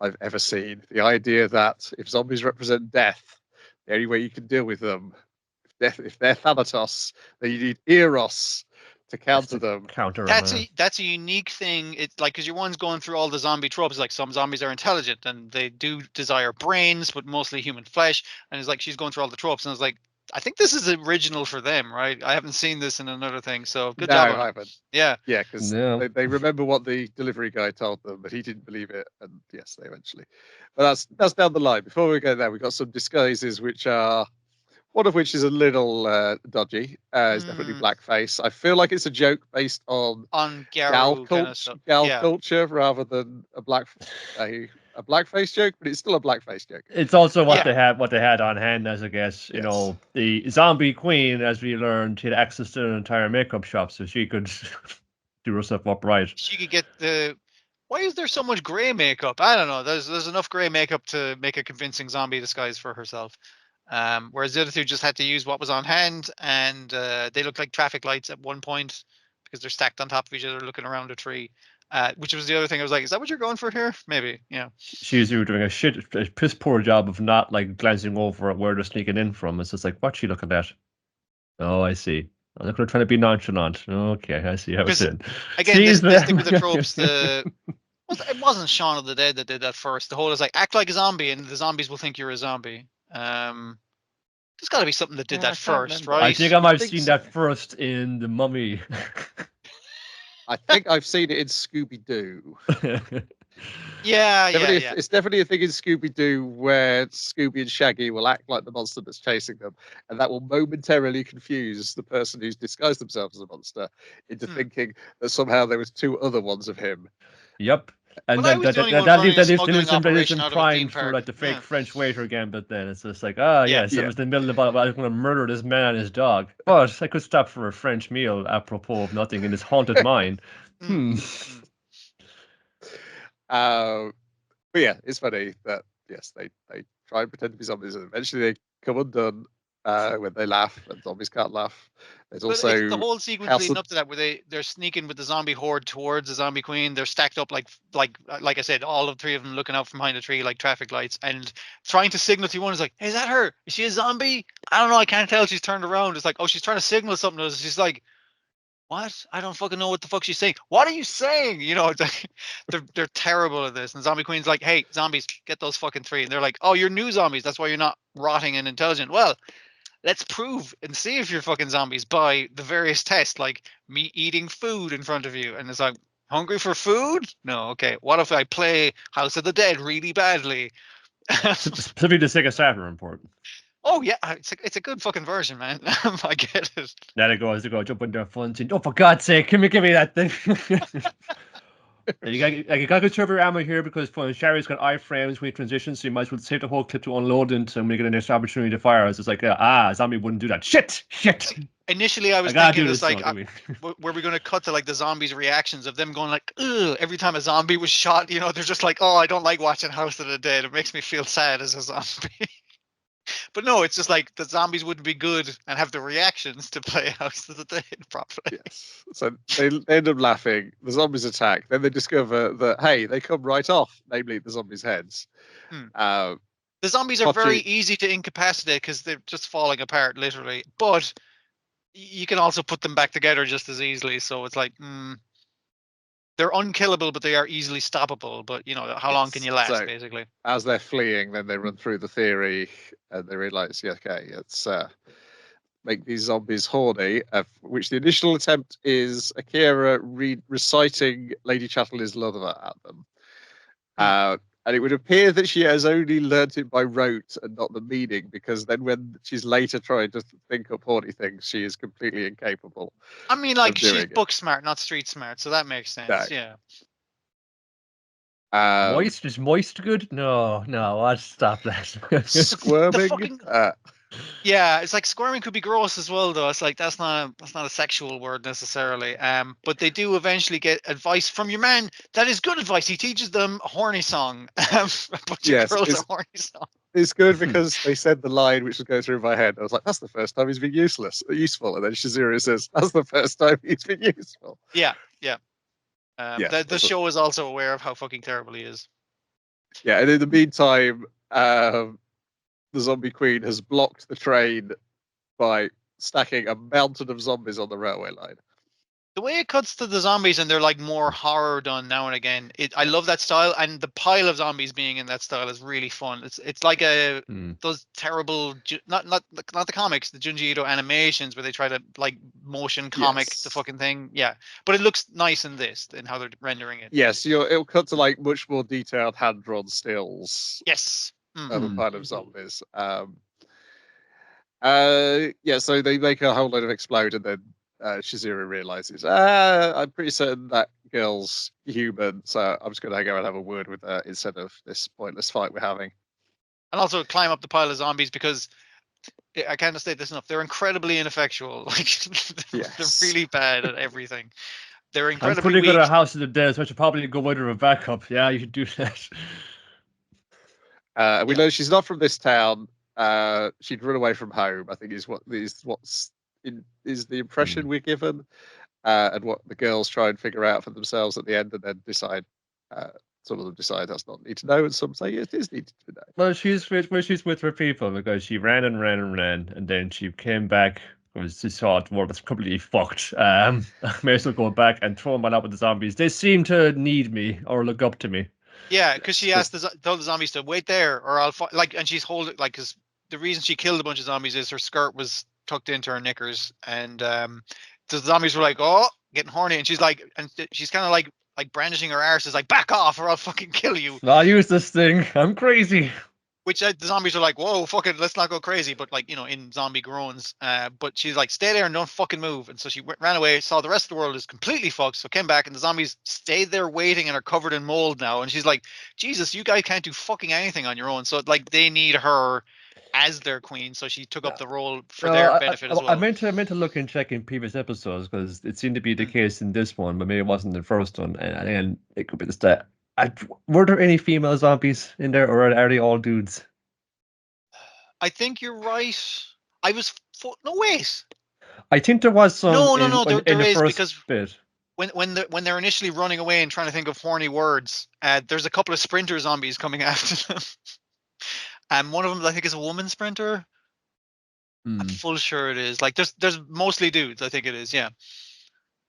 I've ever seen. The idea that if zombies represent death, the only way you can deal with them, if they're Thanatos, then you need Eros to counter them. That's a unique thing. It's like, because your one's going through all the zombie tropes. Like, some zombies are intelligent and they do desire brains, but mostly human flesh. And it's like, she's going through all the tropes, and it's like, I think this is original for them, right? I haven't seen this in another thing, so good job. No, I haven't. Yeah, because they remember what the delivery guy told them, but he didn't believe it, and yes, they eventually. But that's down the line. Before we go there, we've got some disguises which are One of which is a little dodgy. It's definitely blackface. I feel like it's a joke based on gal culture rather than a blackface joke, but it's still a blackface joke. It's also what they had on hand, as I guess. You know, the zombie queen, as we learned, she had access to an entire makeup shop, so she could do herself up right. She could get the. Why is there so much gray makeup? I don't know. There's enough gray makeup to make a convincing zombie disguise for herself. Whereas the other two just had to use what was on hand, and they looked like traffic lights at one point because they're stacked on top of each other, looking around a tree. Which was the other thing. I was like, is that what you're going for here? Maybe, yeah. She's doing a piss poor job of not like glancing over at where they're sneaking in from. It's just like, what's she looking at? Oh, I see. I'm not going to try to be nonchalant. Okay, I see how it's in. Again, this thing with the tropes, it wasn't Shaun of the Dead that did that first. The whole is like, act like a zombie and the zombies will think you're a zombie. There's got to be something that did that first, right? I think I might have seen that first in The Mummy. I think I've seen it in Scooby-Doo. Yeah. It's definitely a thing in Scooby-Doo where Scooby and Shaggy will act like the monster that's chasing them, and that will momentarily confuse the person who's disguised themselves as a monster into thinking that somehow there was two other ones of him. Yep. And then that leaves them primed for like the fake French waiter again, but then it's just like, yes, I was in the middle of I'm going to murder this man and his dog. But I could stop for a French meal apropos of nothing in this haunted mine. But yeah, it's funny that yes, they try and pretend to be zombies and eventually they come undone when they laugh, and zombies can't laugh. There's also the whole sequence leading up to that where they're sneaking with the zombie horde towards the zombie queen. They're stacked up like I said, all of three of them looking out from behind a tree like traffic lights and trying to signal to one. Is like, hey, is that her? Is she a zombie? I don't know. I can't tell. She's turned around. It's like, oh, she's trying to signal something to us. She's like, what? I don't fucking know what the fuck she's saying. What are you saying? You know, it's like, they're terrible at this. And Zombie Queen's like, hey, zombies, get those fucking three. And they're like, oh, you're new zombies. That's why you're not rotting and intelligent. Well, let's prove and see if you're fucking zombies by the various tests, like me eating food in front of you. And it's like, hungry for food? No, okay. What if I play House of the Dead really badly? Specifically the Sega Saturn report. Oh yeah, it's a good fucking version, man. I get it. There it goes. They go jump into their phones and, oh, for God's sake, give me that thing. You got to conserve your ammo here because Sherry's got iframes when he transitions, so you might as well save the whole clip to unload it and make it a next opportunity to fire. It's like, zombie wouldn't do that. Shit. Initially, I was thinking it's like, were we going to cut to like the zombies' reactions of them going like, ugh, every time a zombie was shot? You know, they're just like, oh, I don't like watching House of the Dead. It makes me feel sad as a zombie. But no, it's just like the zombies wouldn't be good and have the reactions to play House of the Dead properly. Yes. So they end up laughing. The zombies attack. Then they discover that, hey, they come right off, namely the zombies' heads. The zombies are very easy to incapacitate because they're just falling apart, literally. But you can also put them back together just as easily. So it's like, they're unkillable, but they are easily stoppable. But, you know, how long can you last, basically? As they're fleeing, then they run through the theory and they realize, let's make these zombies horny, which the initial attempt is Akira reciting Lady Chatterley's lover at them. And it would appear that she has only learnt it by rote and not the meaning, because then when she's later trying to think up horny things, she is completely incapable. I mean, like, she's book smart, not street smart, so that makes sense. Yeah. Moist good? No, I'll stop that. Squirming? Yeah, it's like squirming could be gross as well, though. It's like that's not a sexual word necessarily. But they do eventually get advice from your man. That is good advice. He teaches them a horny song. Girls a horny song. It's good because they said the line which was going through my head. I was like, that's the first time he's been useful. And then Shazira says, that's the first time he's been useful. Yeah. The show is also aware of how fucking terrible he is. Yeah, and in the meantime, the zombie queen has blocked the train by stacking a mountain of zombies on the railway line. The way it cuts to the zombies and they're like more horror done now and again, I love that style, and the pile of zombies being in that style is really fun. It's like those terrible not the comics, the Junji Ito animations where they try to like motion comic the fucking thing. Yeah, but it looks nice in this and how they're rendering it. Yes, it'll cut to like much more detailed hand-drawn stills. Yes. Of a pile of zombies. Yeah, so they make a whole load of explode, and then Shizuru realizes, I'm pretty certain that girl's human, so I'm just going to go and have a word with her instead of this pointless fight we're having. And also climb up the pile of zombies because I can't state this enough. They're incredibly ineffectual. Like they're Yes. really bad at everything. They're I'm incredibly pretty good weak. at House of the Dead, so I should probably go with her a backup. Yeah, you should do that. We Yeah. know she's not from this town. She'd run away from home, I think is the impression we're given, and what the girls try and figure out for themselves at the end, and then decide. Some of them decide that's not need to know, and some say it is needed to know. Well, she's with her people because she ran and ran and ran, and then she came back because she saw the world was completely fucked. May as well go back and throw them all out with the zombies. They seem to need me or look up to me. Yeah, because she asked told the zombies to wait there, or I'll and she's holding because the reason she killed a bunch of zombies is her skirt was tucked into her knickers, and the zombies were like, oh, getting horny, and she's like, and she's kind of like brandishing her arse, is like, back off, or I'll fucking kill you. I'll use this thing. I'm crazy. Which the zombies are like, whoa, fuck it, let's not go crazy, but like, in zombie groans. But she's like, stay there and don't fucking move. And so she ran away, saw the rest of the world is completely fucked, so came back, and the zombies stayed there waiting and are covered in mold now. And she's like, Jesus, you guys can't do fucking anything on your own. So like they need her as their queen. So she took up the role for their benefit as well. I meant to look and check in previous episodes because it seemed to be the case in this one, but maybe it wasn't the first one, and it could be just that. Were there any female zombies in there, or are they all dudes? I think you're right. I was no wait. I think there was some. No. There the is, first because bit. when they're initially running away and trying to think of horny words, there's a couple of sprinter zombies coming after them, and one of them I think is a woman sprinter. I'm full sure it is. Like there's mostly dudes. I think it is. Yeah.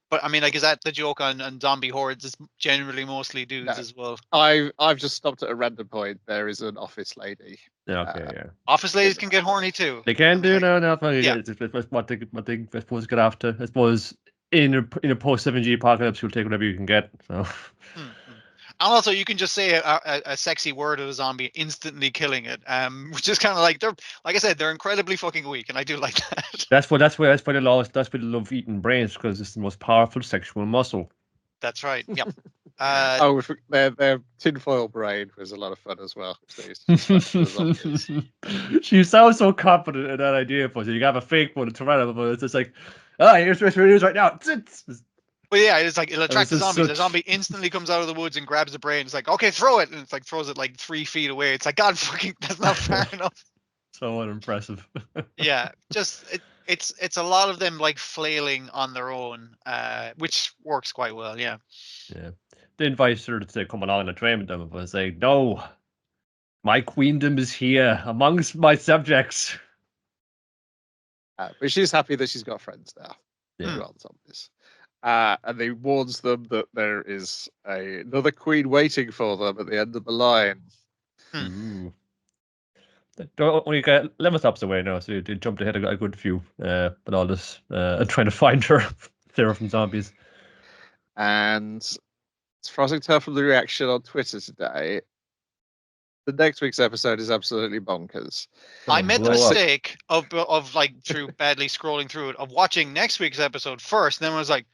But I mean, like, is that the joke on zombie hordes? It's generally mostly dudes as well. I've just stopped at a random point. There is an office lady. Yeah, okay, yeah. Office ladies can get horny too. They can do no. Yeah. It's what they I suppose get after. I suppose in a post 7G apocalypse, you'll take whatever you can get. So. And also, you can just say a sexy word of a zombie, instantly killing it. Which is kind of like like I said, they're incredibly fucking weak, and I do like that. That's why they love eating brains, because it's the most powerful sexual muscle. That's right. Yep. Their tinfoil brain was a lot of fun as well. She sounds so confident in that idea, but you have a fake one, a tyrannical, but it's just like, here's what it is right now. Well, yeah, it's like it'll attract the zombies. The zombie instantly comes out of the woods and grabs the brain. It's like, okay, throw it, and it's like throws it like 3 feet away. It's like, God, fucking, that's not far enough. So unimpressive. Yeah, just it's a lot of them like flailing on their own, which works quite well. Yeah. Yeah. They invite her to come along and train with them, but say, no, my queendom is here amongst my subjects. But she's happy that she's got friends now. Yeah. On zombies. And they warns them that there is another queen waiting for them at the end of the line. We got 11 stops away now, so you jumped ahead a good few. But all this trying to find her, clear her from zombies. And as far as I can tell from the reaction on Twitter today, the next week's episode is absolutely bonkers. I made the mistake of like through badly scrolling through it, of watching next week's episode first, and then I was like,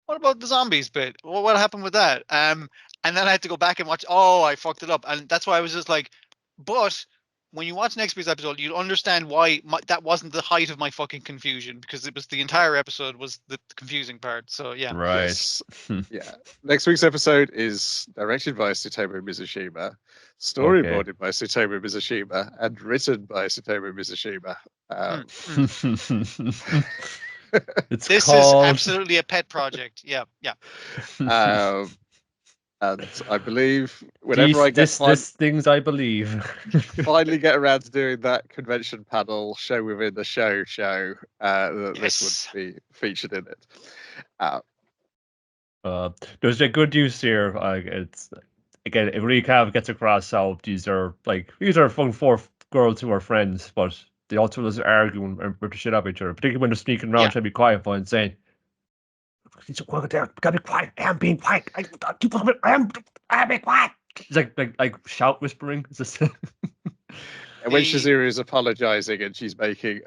what about the zombies bit? What happened with that? And then I had to go back and watch. Oh, I fucked it up, and that's why I was just like. But when you watch next week's episode, you'll understand why that wasn't the height of my fucking confusion, because it was the entire episode was the confusing part. So yeah. Right. Yes. Yeah. Next week's episode is directed by Sutomu Mizushima, storyboarded by Sutomu Mizushima, and written by Sutomu Mizushima. This is absolutely a pet project. Yeah. And I believe whenever things I believe finally get around to doing that convention panel show within the show, this would be featured in it. There's a good use here. It's again, it really kind of gets across how these are fun 4 girls who are friends, but they also just arguing and rip the shit up each other, particularly when they're sneaking around trying to be quiet and saying, gotta be quiet. I'm being quiet. I'm being quiet. It's like shout whispering. It's just and when Shizuru is apologizing and she's making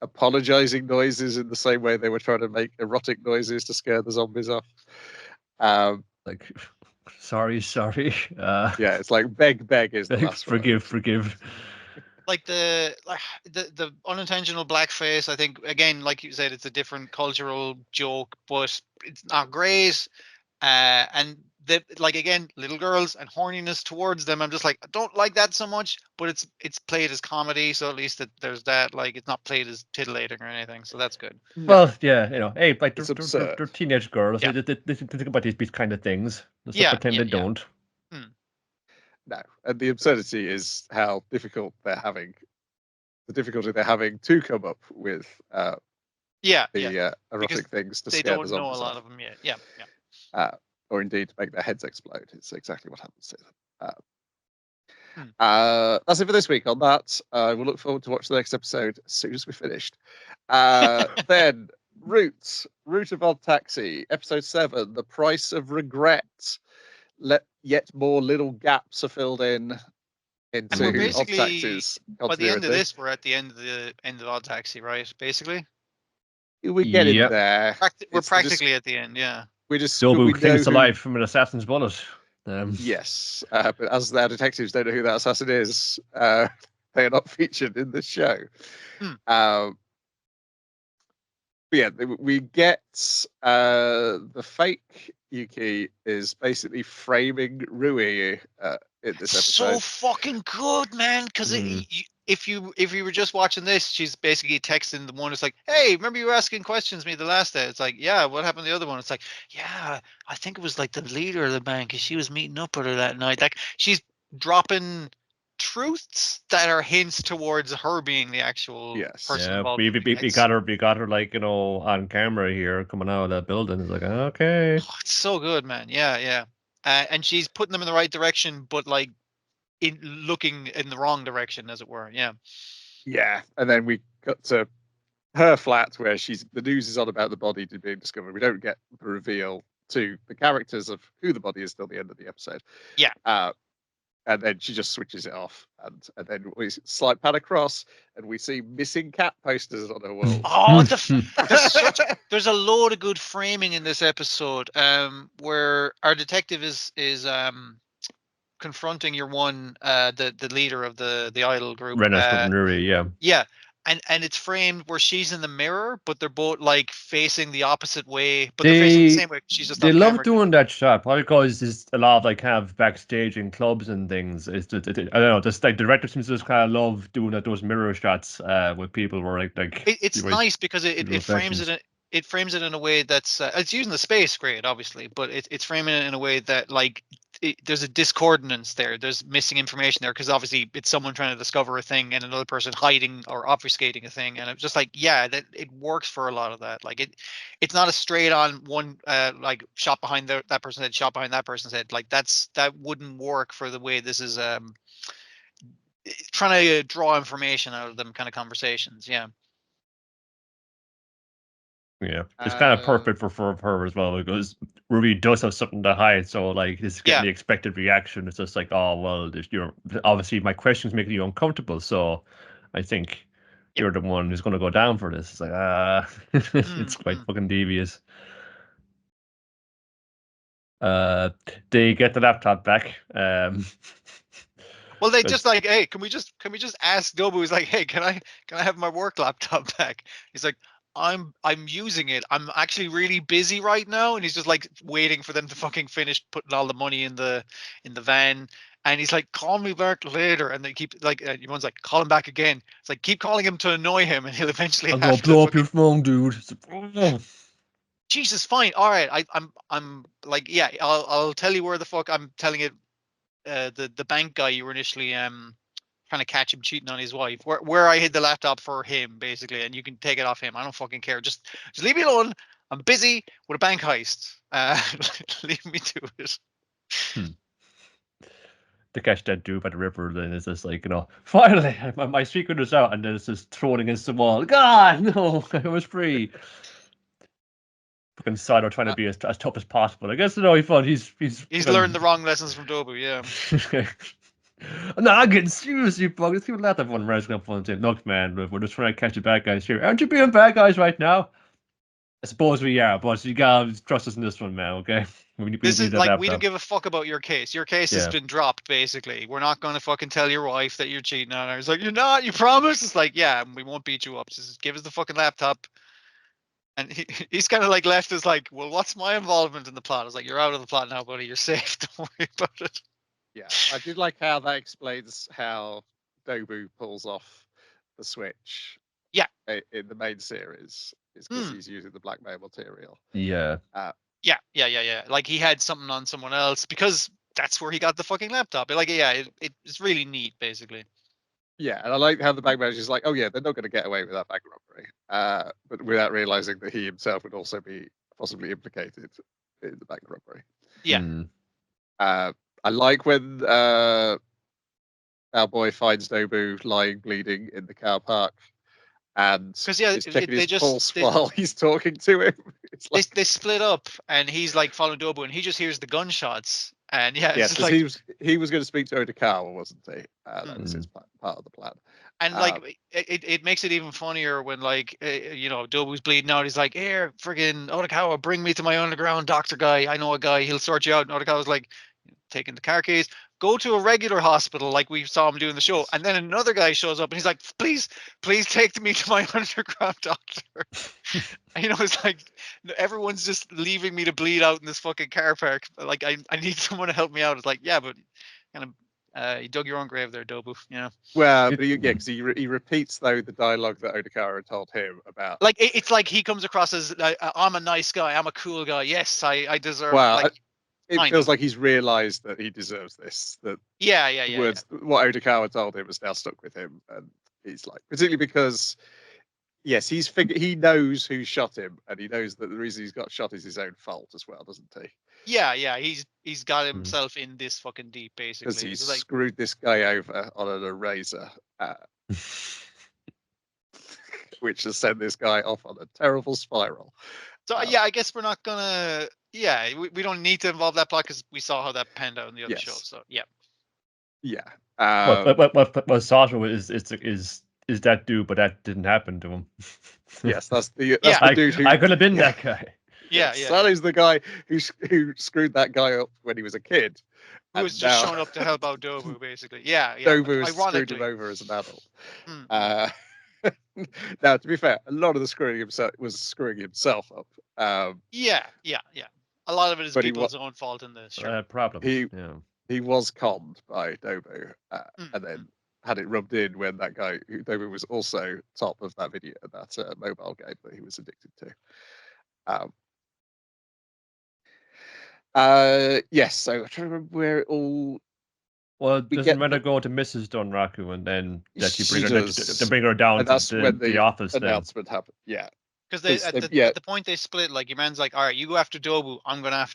apologizing noises in the same way they were trying to make erotic noises to scare the zombies off. Like, sorry. Yeah, it's like beg is the last forgive. Like the unintentional blackface, I think, again, like you said, it's a different cultural joke, but it's not great. And like, again, little girls and horniness towards them, I'm just like, I don't like that so much, but it's played as comedy, so at least there's that, like, it's not played as titillating or anything, so that's good. Well, yeah, hey, like they're teenage girls. Yeah. They think about these kind of things. Let's Yeah, not pretend they don't. No, and the absurdity is how difficult they're having. The difficulty they're having to come up with erotic things to they scare don't the know a zombies lot off. of them yet. Yeah. Or indeed to make their heads explode. It's exactly what happens to them. That's it for this week on that. We'll look forward to watching the next episode as soon as we're finished. Then Root of OddTaxi, episode 7, The Price of Regret. Yet more little gaps are filled in into And we're basically, OddTaxi's by the end of continuity. this, we're at the end of OddTaxi, right? Basically, We're getting there. We're practically at the end. Yeah. Nobu clings to life from an assassin's bullet. Yes, but as our detectives don't know who that assassin is, they are not featured in this show. But yeah, we get the fake Yuki is basically framing Rui in this episode. So fucking good, man. Because if you were just watching this, she's basically texting the one. It's like, hey, remember you were asking questions me the last day? It's like, yeah, what happened to the other one? It's like, yeah, I think it was like the leader of the bank, because she was meeting up with her that night. Like, she's dropping truths that are hints towards her being the actual person involved. We got her like, on camera here coming out of that building. It's like, okay, it's so good, man. Yeah. And she's putting them in the right direction, but like looking in the wrong direction, as it were. Yeah, and then we got to her flat where the news is on about the body being discovered. We don't get the reveal to the characters of who the body is till the end of the episode. And then she just switches it off, and then we slide pan across, and we see missing cat posters on her wall. Oh, there's a load of good framing in this episode, where our detective is confronting the leader of the idol group. Yeah. And it's framed where she's in the mirror, but they're both like facing the opposite way, but they're facing the same way. She's just. They love doing that shot, probably because there's a lot of like kind of backstage in clubs and things. I don't know, just like the director seems to just kind of love doing those mirror shots with people where like it's nice because it frames it. It frames it in a way that's it's using the space great, obviously, but it's framing it in a way that like there's a discordance there. There's missing information there because obviously it's someone trying to discover a thing and another person hiding or obfuscating a thing, and it's just like that it works for a lot of that. Like it's not a straight on one like shot behind that person's head, shot behind that person's head. Like that wouldn't work for the way this is trying to draw information out of them kind of conversations. Yeah, it's kind of perfect for her as well, because Ruby does have something to hide, so like this is getting the expected reaction. It's just like, oh well, obviously my question's making you uncomfortable, so I think you're the one who's going to go down for this. It's like it's quite fucking devious. They get the laptop back. Well, they just like, hey, can we just ask Dobu? He's like, hey, can I have my work laptop back? He's like, I'm using it. I'm actually really busy right now, and he's just like waiting for them to fucking finish putting all the money in the van. And he's like, call me back later. And they keep like, everyone's like, call him back again. It's like, keep calling him to annoy him, and he'll eventually. I'm gonna blow up your phone, dude. Jesus, fine, all right. I'm like, yeah, I'll tell you where the fuck I'm telling it. The bank guy you were initially trying to catch him cheating on his wife, where I hid the laptop for him, basically, and you can take it off him. I don't fucking care. Just leave me alone. I'm busy with a bank heist. Leave me to it. To catch that dude by the river, then it's just like, finally my secret is out, and then it's just thrown against the wall. God, no, I was free. Fucking Sido trying to be as tough as possible. I guess he thought he's learned the wrong lessons from Dobu. Yeah. I'm not getting serious, you buggers. People laugh at one rising up on saying, look, man, we're just trying to catch the bad guys here. Aren't you being bad guys right now? I suppose we are, but you gotta trust us in this one, man, okay? This is that like, we don't laptop. give a fuck about your case. Your case has Yeah. been dropped, basically. We're not going to fucking tell your wife that you're cheating on her. It's like, you're not, you promise? It's like, yeah, we won't beat you up. Just give us the fucking laptop. And he's kind of like left as like, well, what's my involvement in the plot? I was like, you're out of the plot now, buddy. You're safe. Don't worry about it. Yeah, I did like how that explains how Dobu pulls off the switch. Yeah. In the main series, is because he's using the blackmail material. Yeah. Yeah. Like he had something on someone else because that's where he got the fucking laptop. Like, yeah, it's really neat, basically. Yeah, and I like how the bank manager's like, oh yeah, they're not going to get away with that bank robbery, but without realizing that he himself would also be possibly implicated in the bank robbery. Yeah. I like when our boy finds Nobu lying bleeding in the car park, and because he's checking his pulse while he's talking to him. It's like, they split up, and he's like following Dobu, and he just hears the gunshots, and yeah, yes, it's like, he was going to speak to Odokawa, wasn't he? That was his part of the plan. and like it makes it even funnier when like Dobu's bleeding out. He's like, here, friggin' Odokawa, bring me to my underground doctor guy. I know a guy, he'll sort you out. And Odokawa's like, taking the car keys, go to a regular hospital like we saw him do in the show. And then another guy shows up and he's like, please take me to my underground doctor. And, it's like, everyone's just leaving me to bleed out in this fucking car park. Like, I need someone to help me out. It's like, yeah, but kind of you dug your own grave there, Dobu. Well, but because he repeats though the dialogue that Odokawa had told him about. Like it's like he comes across as I'm a nice guy, I'm a cool guy. Yes, I deserve. Well, like, it feels like he's realized that he deserves this. That words, what Odokawa told him has now stuck with him, and he's like, particularly because, yes, he knows who shot him, and he knows that the reason he's got shot is his own fault as well, doesn't he? Yeah, he's got himself in this fucking deep, basically. Because he's screwed this guy over on an eraser, which has sent this guy off on a terrible spiral. So I guess we're not gonna. Yeah, we don't need to involve that plot because we saw how that panned out in the other show. So yeah. But Sasha is that dude, but that didn't happen to him. Yes, that's the dude. I could have been that guy. Yeah. That is the guy who screwed that guy up when he was a kid. Who was just showing up to help out Dobu, basically. Yeah. Dobu has screwed him over as an adult. Now, to be fair, a lot of the screwing himself up. Yeah. A lot of it is people's own fault in this. Sure. Problem. He was conned by Dobu, and then had it rubbed in when that guy, Dobu was also top of that mobile game that he was addicted to. Yes, so I'm trying to remember where it all. Well, doesn't matter go to Mrs. Donraku and then that you bring her down to the office. Announcement happened. Yeah. Because at the point they split, like your man's like, all right, you go after Dobu, I'm gonna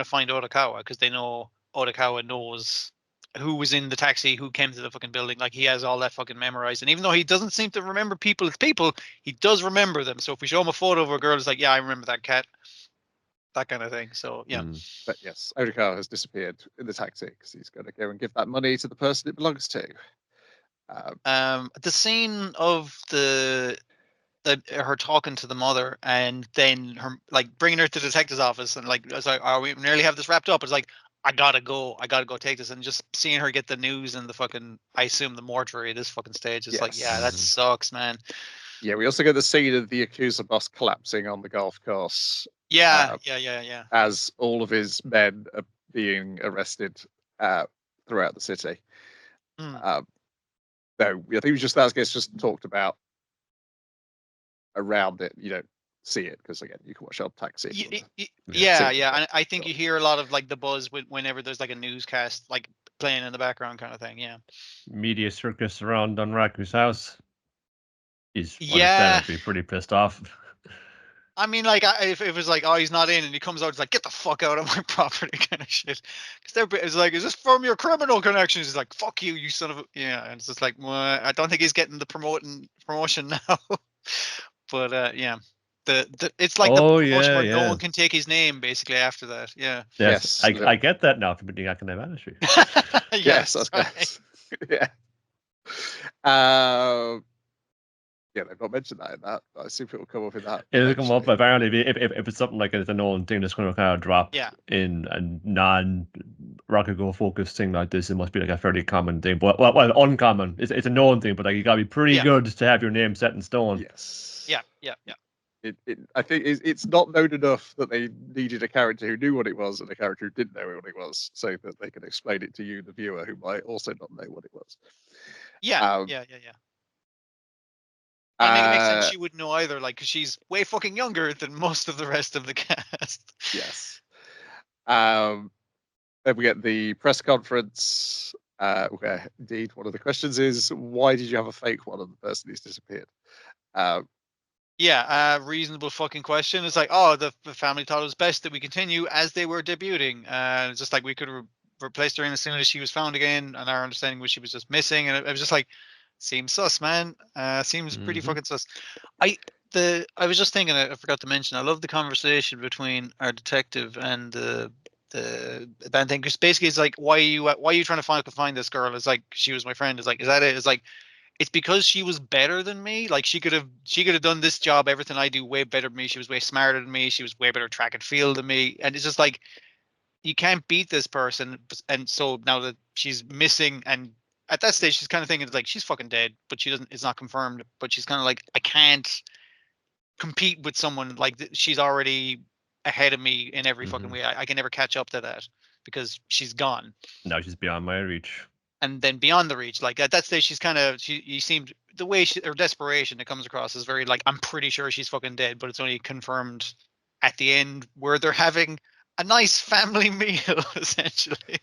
find Odokawa, because they know Odokawa knows who was in the taxi, who came to the fucking building. Like he has all that fucking memorized, and even though he doesn't seem to remember people as people, he does remember them. So if we show him a photo of a girl, it's like, yeah, I remember that cat, that kind of thing. So yeah. But yes, Odokawa has disappeared in the taxi because he's going to go and give that money to the person it belongs to. The scene of her talking to the mother, and then her like bringing her to the detective's office, and like it's like, oh, we nearly have this wrapped up. It's like, I gotta go take this, and just seeing her get the news and the fucking, I assume the mortuary at this fucking stage. It's like, yeah, that sucks, man. Yeah, we also get the scene of the Yakuza boss collapsing on the golf course. Yeah. As all of his men are being arrested throughout the city. No, I think it was just that gets just talked about around it. You don't see it because again, you can watch OddTaxi. Yeah, and I think you hear a lot of like the buzz whenever there's like a newscast like playing in the background kind of thing. Yeah. Media circus around Donraku's house. He's understandably pretty pissed off. I mean, like, if it was like, oh, he's not in, and he comes out, it's like, get the fuck out of my property, kind of shit. Because it's like, is this from your criminal connections? He's like, fuck you, you son of a, yeah. And it's just like, well, I don't think he's getting the promotion now. But yeah, it's like the promotion where no one can take his name basically after that. Yeah. Yes. I get that now from being Gunma-Nagano. Yes, that's right. Yeah. Yeah, they've not mentioned that in that. I assume it will come up in that. It'll come up eventually. apparently if it's something like it's a known thing that's going to kind of drop Yeah. in a non-Rakugo focused thing like this. It must be like a fairly common thing, but well uncommon. It's a known thing, but like you gotta be pretty Yeah. good to have your name set in stone. Yes. Yeah. I think it's not known enough that they needed a character who knew what it was and a character who didn't know what it was, so that they can explain it to you, the viewer, who might also not know what it was. Yeah. I think it makes sense she wouldn't know either, like, because she's way fucking younger than most of the rest of the cast. Yes. Then we get the press conference, where indeed one of the questions is, why did you have a fake one on the person who's disappeared? Yeah, reasonable fucking question. It's like, oh, the family thought it was best that we continue as they were debuting. It's just like we could have replaced her in as soon as she was found again, and our understanding was she was just missing. And it was just like, seems sus, man. Seems pretty fucking sus. I was just thinking, I forgot to mention, I love the conversation between our detective and the band thing, because basically it's like, why are you trying to find this girl? It's like, she was my friend. It's like, is that it? It's like, it's because she was better than me. Like, she could have done this job, everything I do, way better than me. She was way smarter than me. She was way better track and field than me. And it's just like, you can't beat this person. And so now that she's missing, and at that stage she's kind of thinking like she's fucking dead, but it's not confirmed. But she's kind of like, I can't compete with someone like she's already ahead of me in every fucking way. I can never catch up to that because she's gone. Now she's beyond my reach. And then beyond the reach, like at that stage, she's kind of, you seemed, the way her desperation that comes across is very like, I'm pretty sure she's fucking dead, but it's only confirmed at the end where they're having a nice family meal, essentially.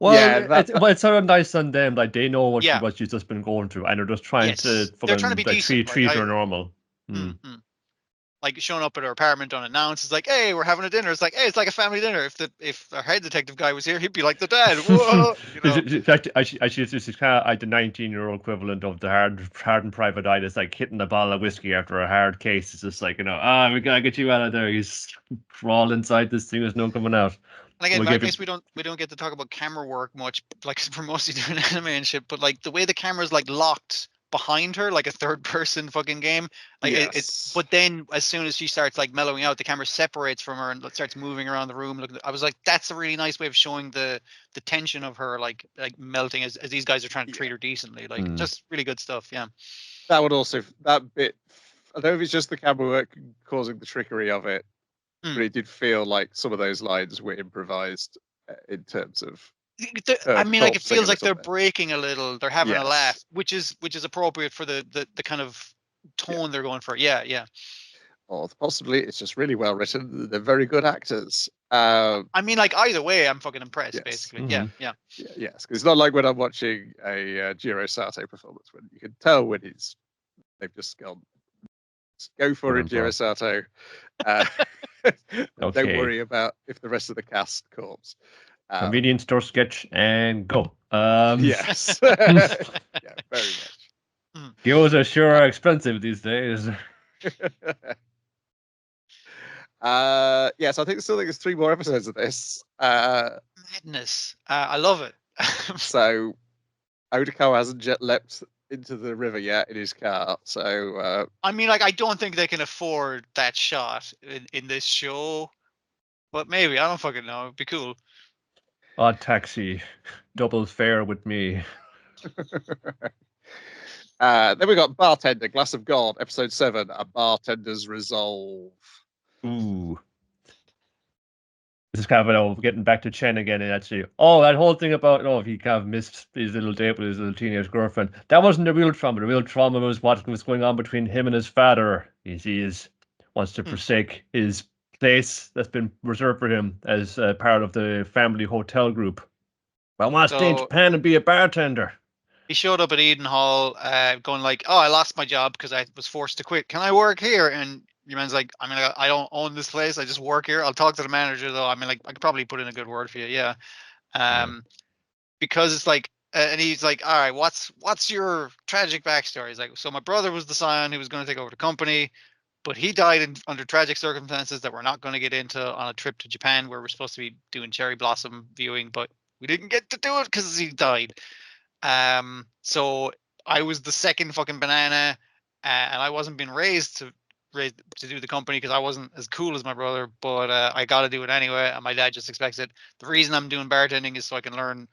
Well, Yeah, it's sort of nice on them. Like, they know what Yeah. she's just been going through, and they're just trying Yes. to They're trying to be like, decent, treat like, her normal. Like showing up at her apartment unannounced. It's like, hey, we're having a dinner. It's like, hey, it's like a family dinner. If our head detective guy was here, he'd be like the dad. Whoa, you know. She's kind of like the 19-year-old equivalent of the hardened private eye that's like hitting the bottle of whiskey after a hard case. It's just like, we gotta get you out of there. He's crawled inside this thing. There's no coming out. And again, I guess we don't get to talk about camera work much, like we're mostly doing anime and shit. But like the way the camera's like locked behind her, like a third person fucking game, like yes. but then as soon as she starts like mellowing out, the camera separates from her and starts moving around the room. Look, I was like, that's a really nice way of showing the tension of her like melting as these guys are trying to treat her decently. Like just really good stuff. Yeah. That would also, that bit, I don't know if it's just the camera work causing the trickery of it, but it did feel like some of those lines were improvised in terms of. I mean, like it feels like they're breaking a little. They're having a laugh, which is appropriate for the kind of tone they're going for. Yeah. Or possibly it's just really well written. They're very good actors. I mean, like either way, I'm fucking impressed. Yes. Basically, yes, because it's not like when I'm watching a Jiro Sato performance when you can tell when they've just gone, go for it, Jiro Sato. Don't worry about if the rest of the cast calls. Convenience store sketch and go. Yes. Yeah, very much. Gyoza sure are expensive these days. Yes, I think there's 3 more episodes of this. Madness. I love it. So Odakawa hasn't leapt into the river yet in his car. So I mean, like, I don't think they can afford that shot in this show, but maybe, I don't fucking know. It'd be cool. OddTaxi, double fare with me. Then we got Bartender, Glass of God, episode 7, A Bartender's Resolve. Ooh. This is kind of getting back to Chen again, and actually, that whole thing about he kind of missed his little date with his little teenage girlfriend. That wasn't the real trauma. The real trauma was what was going on between him and his father. He wants to forsake his place that's been reserved for him as part of the family hotel group. I want to stay in Japan and be a bartender. He showed up at Eden Hall going like, oh, I lost my job because I was forced to quit. Can I work here? And your man's like, I mean, I don't own this place. I just work here. I'll talk to the manager though. I mean, like, I could probably put in a good word for you. Yeah. Because it's like, and he's like, all right, what's your tragic backstory? He's like, so my brother was the scion who was going to take over the company, but he died under tragic circumstances that we're not going to get into on a trip to Japan where we're supposed to be doing cherry blossom viewing, but we didn't get to do it because he died. So I was the second fucking banana, and I wasn't being raised to do the company because I wasn't as cool as my brother, but I got to do it anyway, and my dad just expects it. The reason I'm doing bartending is so I can learn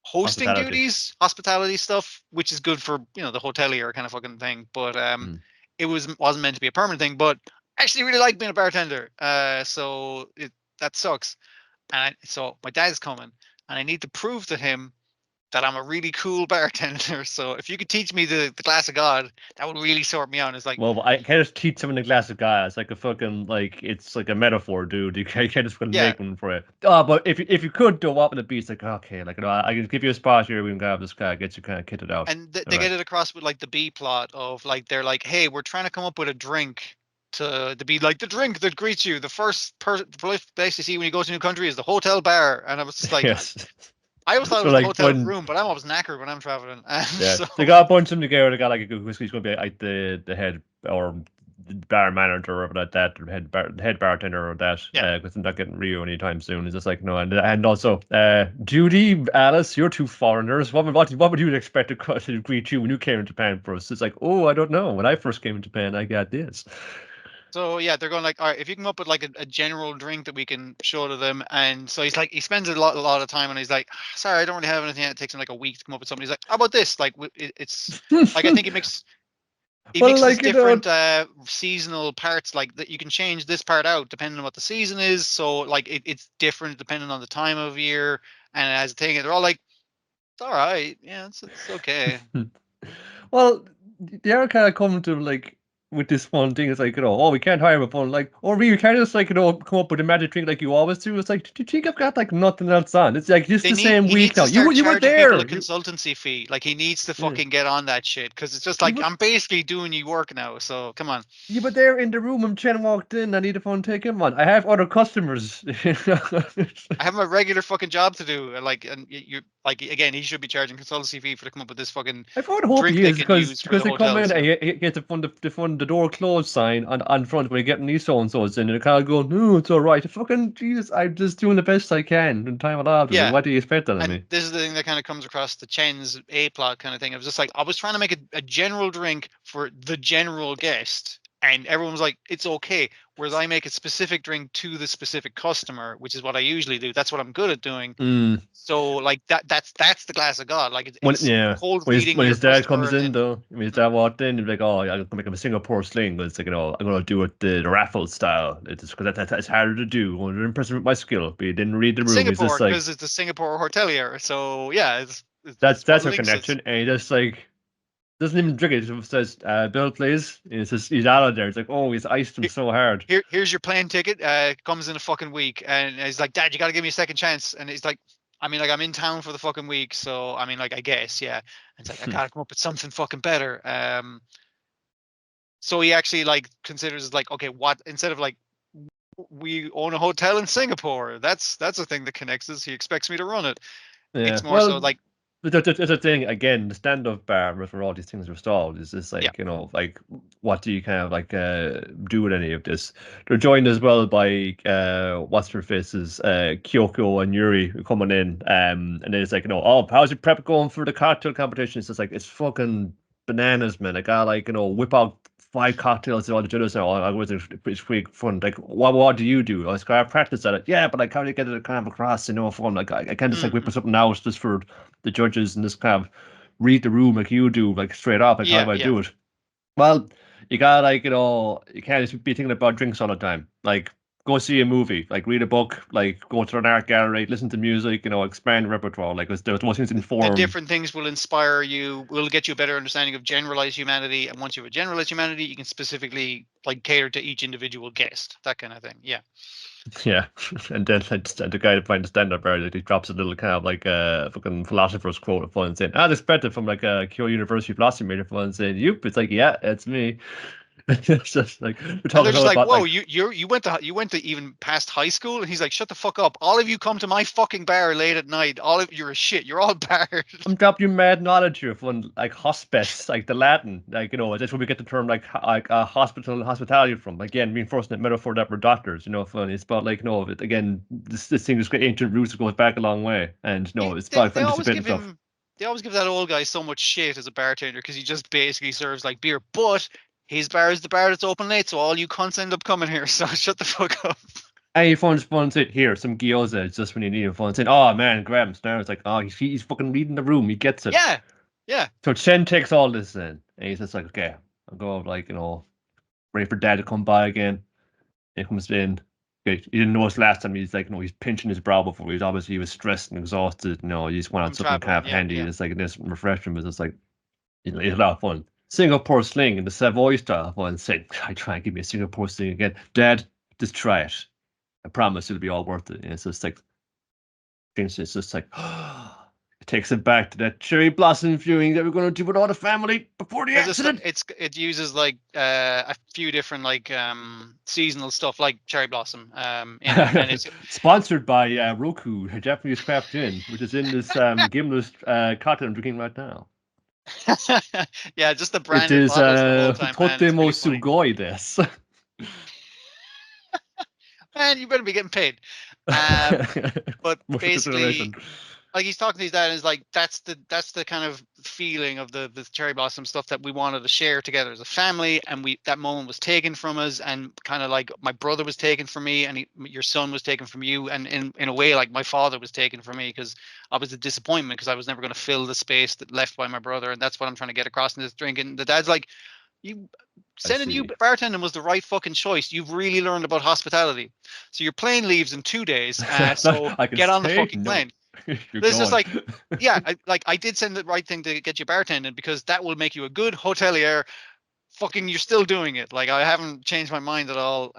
hosting Hospitality. duties, hospitality stuff, which is good for the hotelier kind of fucking thing. But it wasn't meant to be a permanent thing. But I actually really like being a bartender. So that sucks. And so my dad's coming, and I need to prove to him that I'm a really cool bartender. So if you could teach me the glass of God, that would really sort me out. It's like, Well, I can't just teach someone a glass of gas. It's like a fucking it's like a metaphor, dude. You can't just fucking Yeah. make one for it. Oh, but if you could do what would it be? It's like, okay, like I can give you a spot here. We can grab this guy, get you kind of kitted out. and they get it across with like the B plot of like they're like, hey, we're trying to come up with a drink to be like the drink that greets you. The first place you see when you go to a new country is the hotel bar. And I was just like, Yes. I always thought So, it was like, a hotel when- room, but I'm always knackered when I'm traveling. And Yeah, so, they got a bunch of them together. They got like a good whiskey. He's going to be like the head or the bar manager or that or head bartender or that. Yeah. Because they're not getting Rio anytime soon. It's just like no, and also Judy, Alice, you're two foreigners. What would you expect to greet you when you came to Japan first? It's like, oh, I don't know. When I first came to Japan, I got this. so yeah, they're going like, all right, if you come up with like a general drink that we can show to them. And so he's like, he spends a lot of time, and he's like, sorry, I don't really have anything. It takes him like a week to come up with something. He's like, how about this? Like, it's like, I think he mixes different seasonal parts, like that you can change this part out depending on what the season is. So like it's different depending on the time of year. And as a thing, they're all like, it's all right, yeah, it's okay. Well, they are kind of coming to like with this fun thing. It's like, oh, we can't hire a fun, like, or we can't just like come up with a magic drink like you always do. It's like, did you have got like nothing else on? It's like just the same He week needs now. to start You were charging there. people a consultancy fee. Like he needs to fucking get on that shit, because it's just like, I'm basically doing you work now. So come on. You were there in the room when Chen walked in. I need a phone. Take him on. I have other customers. I have my regular fucking job to do. Like, and you like again, he should be charging consultancy fee for to come up with this fucking I would hope drink he they is can use for because the they come hotels. in and he gets the door closed sign on front when you're getting these so and so's in, and the car go, no, it's all right. Fucking Jesus, I'm just doing the best I can in time allowed. Yeah. What do you expect out of And me? this is the thing that kind of comes across the Chen's A plot kind of thing. I was just like, I was trying to make a general drink for the general guest, and everyone was like, it's okay. Whereas I make a specific drink to the specific customer, which is what I usually do. That's what I'm good at doing. So like that's the glass of God. Like it's cold feeding when your his dad customer, comes in though, when his dad walked in, he'd be like, "Oh, I'm gonna make him a Singapore sling." But it's like, I'm gonna do it the raffle style. It's because that's harder to do. I'm going to impress him with my skill. But he didn't read the room. Singapore, he's just like, because it's a Singapore hotelier. So yeah, that's what her links connection, and he just like doesn't even drink it. He just says, "Bill, please." And it's just he's out of there. It's like, oh, he's iced him so hard. Here's your plane ticket. Comes in a fucking week, and he's like, Dad, you got to give me a second chance. And he's like, I mean, like, I'm in town for the fucking week, so I mean, like, I guess, yeah. And it's like, I gotta come up with something fucking better. So he actually like considers like, okay, what instead of like, we own a hotel in Singapore. That's a thing that connects us. He expects me to run it. Yeah. It's more so like, It's a thing again. The stand-up bar where all these things are stalled is just like like what do you kind of like do with any of this? They're joined as well by what's her faces, Kyoko and Yuri coming in, and then it's like oh, how's your prep going for the cocktail competition? It's just like it's fucking bananas, man. I gotta like whip out 5 cocktails and all the judges now. I was it's pretty fun. Like what do you do? I was gotta practice at it. Yeah, but I can't get it kind of across, fun. Like I can't just like whip something out just for the judges and just kind of read the room like you do, like straight up, like how do I do it? Well, you gotta like you can't just be thinking about drinks all the time. Like go see a movie, like read a book, like go to an art gallery, listen to music, expand repertoire. Like there's most things inform. The different things will inspire you, will get you a better understanding of generalized humanity, and once you have a generalized humanity, you can specifically like cater to each individual guest, that kind of thing. Yeah. Yeah, and then the guy that finds the stand-up bar, he drops a little kind of like a fucking philosopher's quote of fun saying, "I'd expect it from like a Kyoto University philosophy major fun saying, "Yep," it's like, yeah, it's me." It's just like we're talking and they're just like, about, whoa, you went to even past high school, and he's like, shut the fuck up. All of you come to my fucking bar late at night. All of you're a shit. You're all barred. I'm dropping you mad knowledge here from like hospice, like the Latin, like that's where we get the term like hospitality from. Again, reinforcing that metaphor that we're doctors, fun. It's about like again, this thing is great ancient roots that goes back a long way, and it's about They always give him. they always give that old guy so much shit as a bartender because he just basically serves like beer. But his bar is the bar that's open late, so all you cunts end up coming here. So shut the fuck up. And he phones it here, some gyoza. It's just when you need him. Phones in. Oh man, grab him. Now it's like, oh, he's fucking reading the room. He gets it. Yeah, yeah. So Chen takes all this in, and he's just like, okay, I'll go like ready for Dad to come by again. He comes in. Okay, he didn't notice last time. He's like, he's pinching his brow before. He was stressed and exhausted. He just went on something kind of handy. It's like this refreshment, but it's like it's a lot of fun. Singapore sling in the Savoy style. One said, I try and give me a Singapore sling again. Dad, just try it. I promise it'll be all worth it. And it's just like, it's just like, it takes it back to that cherry blossom viewing that we're going to do with all the family before the accident. It uses like a few different like seasonal stuff like cherry blossom. And it's sponsored by Roku, a Japanese craft gin, which is in this gimlet cocktail I'm drinking right now. Yeah, just the brand. It is Totemo Sugoi this. Man, you better be getting paid. But basically, like he's talking to his dad, and is like that's the kind of feeling of the cherry blossom stuff that we wanted to share together as a family, and that moment was taken from us, and kind of like my brother was taken from me, and your son was taken from you, and in a way like my father was taken from me because I was a disappointment because I was never going to fill the space that left by my brother, and that's what I'm trying to get across in this drink. And the dad's like, sending you bartending was the right fucking choice. You've really learned about hospitality. So your plane leaves in 2 days. So get on the fucking plane. This is like, yeah, I did send the right thing to get you bartending because that will make you a good hotelier. Fucking, you're still doing it. Like, I haven't changed my mind at all.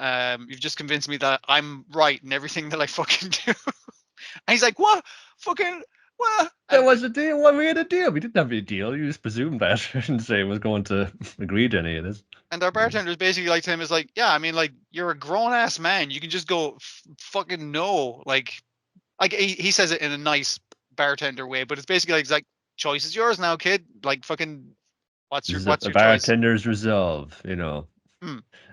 You've just convinced me that I'm right in everything that I fucking do. And he's like, what? Fucking, what? That was the deal. What we had a deal. We didn't have any deal. You just presumed that. I didn't say I was going to agree to any of this. And our bartender is basically like to him is like, yeah, I mean, like, you're a grown ass man. You can just go fucking no. Like he says it in a nice bartender way, but it's basically like choice is yours now, kid. Like fucking, what's your choice? Bartender's resolve,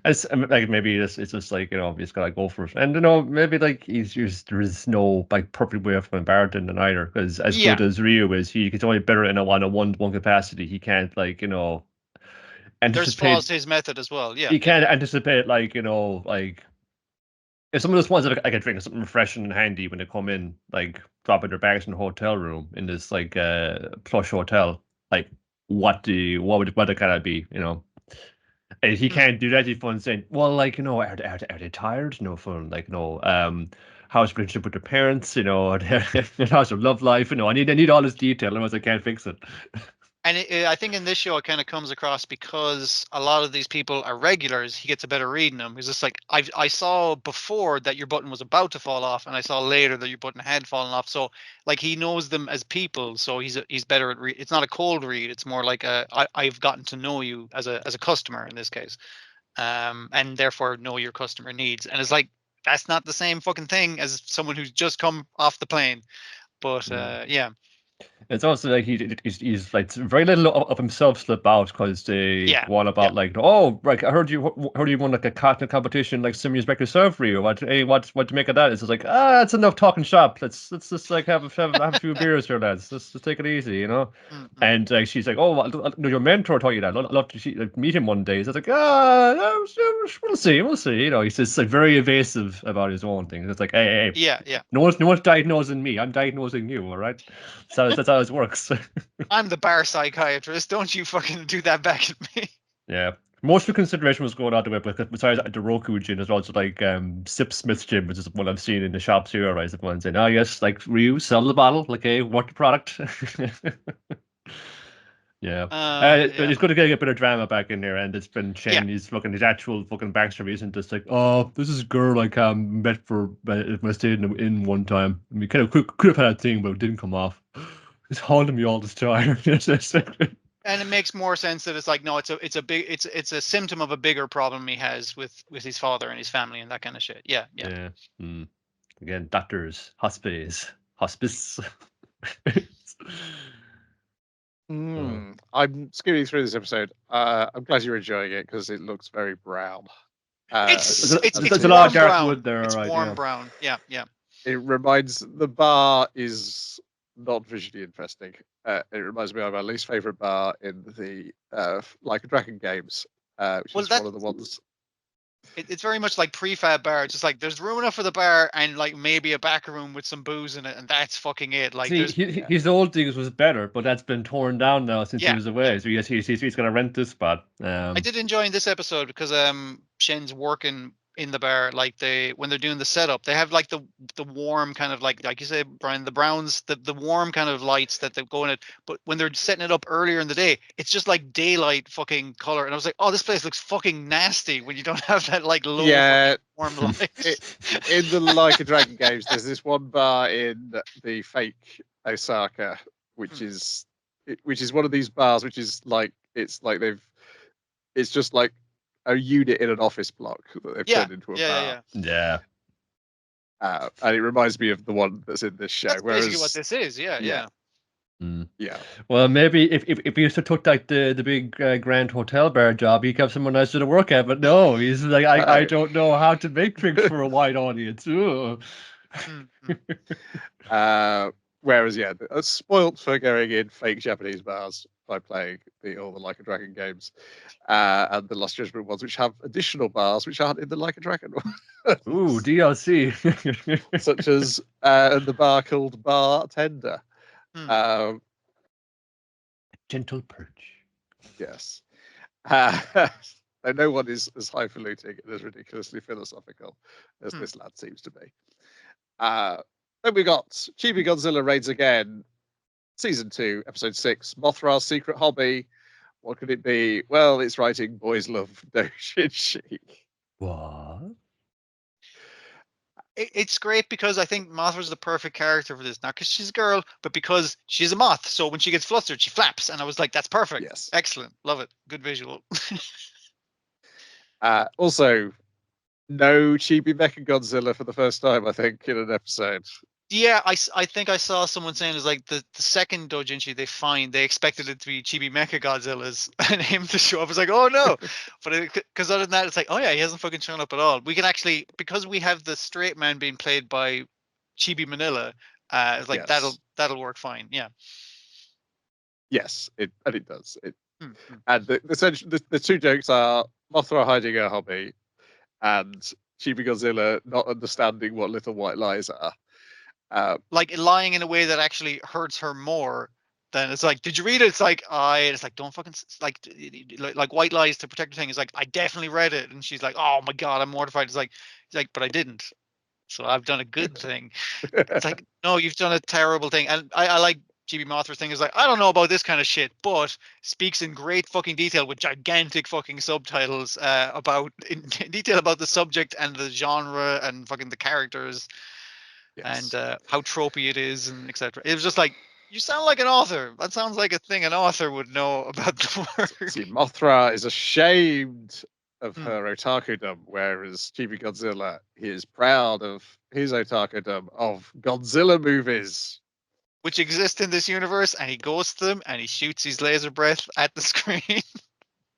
It's like maybe it's just like he's gotta go for it, and maybe like there is no like perfect way of going bartending either, because as good as Ryu is, he's only better in a one capacity. He can't anticipate. There's flaws to his method as well. Yeah, he can't anticipate like if some of those ones that I can drink something refreshing and handy when they come in, like dropping their bags in the hotel room in this like plush hotel, like what would it kind of be, And he can't do that. He's fun saying, well, like, are they tired? No fun. Like, how's the relationship with their parents? How's their love life? I need all this detail, otherwise I can't fix it. And I think in this show it kind of comes across because a lot of these people are regulars. He gets a better read in them. He's just like, I saw before that your button was about to fall off, and I saw later that your button had fallen off. So like he knows them as people. So he's better at it's not a cold read. It's more like I've gotten to know you as a customer in this case, and therefore know your customer needs. And it's like that's not the same fucking thing as someone who's just come off the plane. But yeah. It's also like he's like very little of himself slip out because they go on about like, oh, like I heard you won like a cocktail competition like some years back yourself, Rio. What do you make of that? It's just like, that's enough talking shop. Let's just like have a few beers here, lads. Let's just take it easy, Mm-hmm. And she's like, oh, your mentor taught you that. I'd love to meet him one day. So it's like, we'll see. He's just like very evasive about his own things. It's like, hey. Yeah. No one's diagnosing me. I'm diagnosing you. All right. So that's how it works. I'm the bar psychiatrist. Don't you fucking do that back at me. Yeah. Most of the consideration was going on to it, but besides the Roku gin, there's also like Sip Smith's gin, which is what I've seen in the shops here. Right? Everyone's saying, yes, like Ryu, sell the bottle. Like, hey, what the product? Yeah. It's good to get a bit of drama back in there, and it's been Chen. He's fucking his actual fucking backstory isn't just like, oh, this is a girl like met for when I stayed in one time. I mean, kind of could have had a thing, but it didn't come off. It's haunting me all this time. And it makes more sense that it's like, no, it's a symptom of a bigger problem he has with his father and his family and that kind of shit. Yeah. Again, doctors, hospice. I'm skimming through this episode. I'm glad you're enjoying it because it looks very brown. It's a lot of dark wood there. It's warm brown. Yeah. It reminds the bar is not visually interesting. it reminds me of my least favorite bar in the Like a Dragon games, which Well, is one of the ones. It's very much like prefab bar. Just like there's room enough for the bar and like maybe a back room with some booze in it, and that's fucking it. Like See, there's his old things was better, but that's been torn down now since he was away. So he's going to rent this spot. I did enjoy in this episode because Shen's working in the bar, like when they're doing the setup, they have like the warm kind of like you say, Brian, the browns, the warm kind of lights that they go in it. But when they're setting it up earlier in the day, it's just like daylight fucking color. And I was like, oh, this place looks fucking nasty when you don't have that like low warm light. In the Like a Dragon games, there's this one bar in the fake Osaka, which is one of these bars, which is like it's just like a unit in an office block that they've turned into a bar. Yeah. And it reminds me of the one that's in this show. That's basically what this is. Yeah. Yeah. Well, maybe if he used to took like the big Grand Hotel bar job, he kept someone nicer to work at. But no, he's like, I don't know how to make drinks for a wide audience. Whereas, spoilt for going in fake Japanese bars by playing all the Like a Dragon games, and the Lost Judgment ones, which have additional bars which aren't in the Like a Dragon one. Ooh, DLC. Such as the bar called Bartender. Gentle perch. Yes. No one is as highfalutin and as ridiculously philosophical as this lad seems to be. Then we got Chibi Godzilla Raids Again, Season 2, Episode 6, Mothra's Secret Hobby. What could it be? Well, it's writing Boys Love Doshinshi. What? It's great because I think Mothra's the perfect character for this. Not because she's a girl, but because she's a moth. So when she gets flustered, she flaps. And I was like, that's perfect. Yes. Excellent. Love it. Good visual. Also, no Chibi Mechagodzilla for the first time, I think, in an episode. Yeah, I think I saw someone saying it's like the second doujinshi they expected it to be Chibi Mechagodzillas and him to show up. It's like, oh no. But because other than that, it's like, oh yeah, he hasn't fucking shown up at all. We can actually, because we have the straight man being played by Chibi Manila, it's like that'll work fine. Yeah. Yes, it does. And the two jokes are Mothra hiding her hobby and Chibi Godzilla not understanding what little white lies are. Like lying in a way that actually hurts her more than it's like, did you read it? It's like, it's like, don't fucking like white lies to protect the thing. It's like, I definitely read it. And she's like, oh my God, I'm mortified. It's like, but I didn't. So I've done a good thing. It's like, no, you've done a terrible thing. And I like Chibi Mothra's thing is like, I don't know about this kind of shit, but speaks in great fucking detail with gigantic fucking subtitles in detail about the subject and the genre and fucking the characters. Yes. And how tropey it is and etc. It was just like, you sound like an author. That sounds like a thing an author would know about the word. See, Mothra is ashamed of her otakudom, whereas Chibi Godzilla, he is proud of his otakudom of Godzilla movies, which exist in this universe, and he goes to them and he shoots his laser breath at the screen,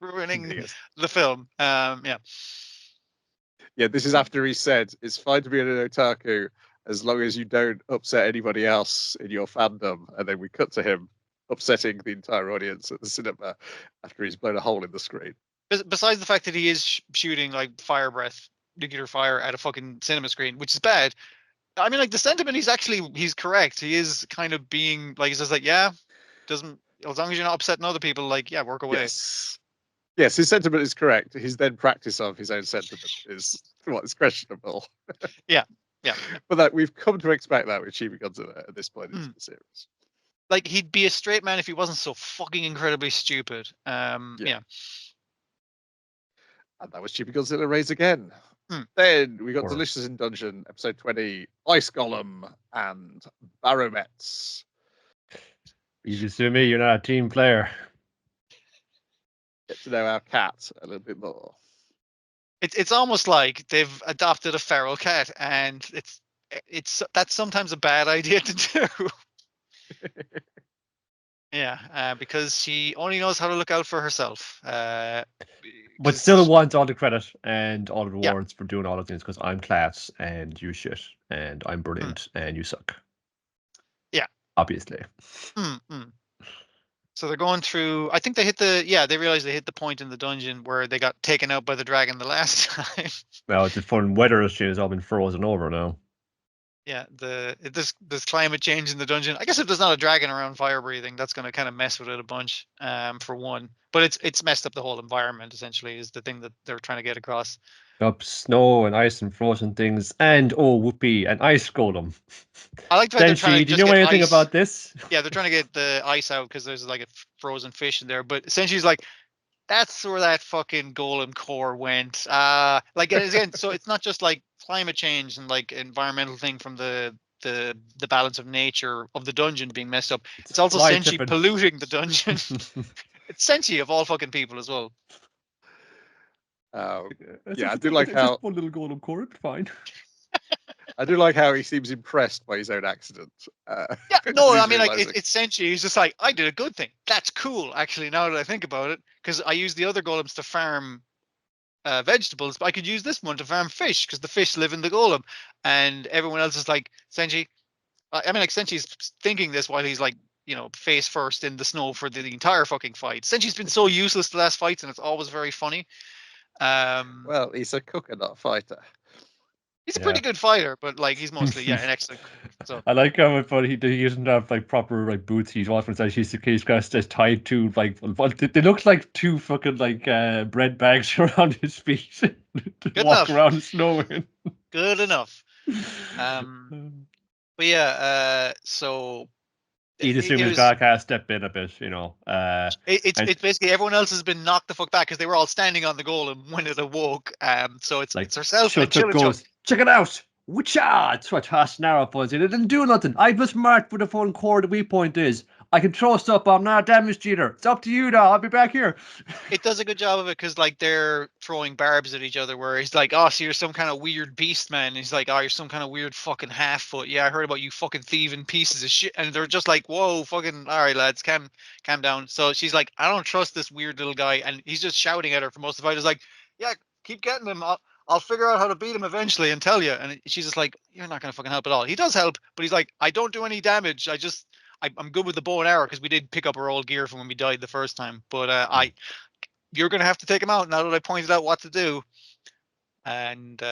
ruining the film. Yeah, this is after he said it's fine to be an otaku as long as you don't upset anybody else in your fandom. And then we cut to him upsetting the entire audience at the cinema after he's blown a hole in the screen. Besides the fact that he is shooting like fire breath, nuclear fire at a fucking cinema screen, which is bad. I mean, like the sentiment, he's correct. He is kind of being like, he's just like, as long as you're not upsetting other people, like, work away. Yes, his sentiment is correct. His then practice of his own sentiment is what's questionable. Yeah. But that we've come to expect that with Chibi Godzilla at this point in the series. Like, he'd be a straight man if he wasn't so fucking incredibly stupid. Yeah. And that was Chibi Godzilla Raids Again. Then we got Delicious in Dungeon, episode 20, Ice Golem and Barometz. You just do me, you're not a team player. Get to know our cat a little bit more. It's almost like they've adopted a feral cat, and that's sometimes a bad idea to do. Because she only knows how to look out for herself. But still wants all the credit and all the rewards for doing all of things because I'm class and you shit and I'm brilliant and you suck. Yeah. Obviously. So they're going through. I think they hit the. Yeah, they realized they hit the point in the dungeon where they got taken out by the dragon the last time. Well, it's a fun weather issue. It's all been frozen over now. Yeah, there's climate change in the dungeon. I guess if there's not a dragon around fire breathing, that's going to kind of mess with it a bunch. For one, but it's messed up the whole environment. Essentially, is the thing that they're trying to get across. Up snow and ice and frozen things, and whoopee, an ice golem. I like the fact they're trying to Do you just know get anything ice. about this? Yeah, they're trying to get the ice out because there's like a frozen fish in there. But essentially, it's like that's where that fucking golem core went. Like again, so it's not just like climate change and like environmental thing from the balance of nature of the dungeon being messed up. It's also Why Senshi different? polluting the dungeon. It's Senshi of all fucking people as well. Yeah, I do like how just one little golem core. It's fine. I do like how he seems impressed by his own accident. Yeah, no, as I he's mean, like realizing. it's Senshi. He's just like, I did a good thing. That's cool, actually. Now that I think about it, because I used the other golems to farm vegetables, but I could use this one to farm fish because the fish live in the golem, and everyone else is like, Senshi. I mean, like Senshi's thinking this while he's like, face first in the snow for the entire fucking fight. Senshi's been so useless the last fights, and it's always very funny. Well, he's a cooker, not a fighter. He's a pretty good fighter, but like he's mostly an excellent cook. So I like how but he doesn't have like proper like boots. He's walking inside. He's just tied to like they look like two fucking like bread bags around his feet to Good walk enough. around snowing. Good enough. But yeah, so He's it assuming his was guy can't step in a bit, it's basically everyone else has been knocked the fuck back because they were all standing on the golem when it awoke. So it's like herself and Chilchuk goes, check it out. Witcha! It's what Haas Narrow points. It didn't do nothing. I just marked where the phone core the weak point is. I can throw stuff, but I'm not a damage cheater. It's up to you now. I'll be back here. It does a good job of it because like they're throwing barbs at each other where he's like, oh, so you're some kind of weird beast, man. And he's like, oh, you're some kind of weird fucking half foot. Yeah, I heard about you fucking thieving pieces of shit. And they're just like, whoa, fucking all right, lads, calm down. So she's like, I don't trust this weird little guy, and he's just shouting at her for most of the fight. He's like, yeah, keep getting him. I'll figure out how to beat him eventually and tell you. And she's just like, you're not gonna fucking help at all. He does help, but he's like, I don't do any damage. I'm good with the bow and arrow because we did pick up our old gear from when we died the first time. But you're going to have to take him out now that I pointed out what to do. And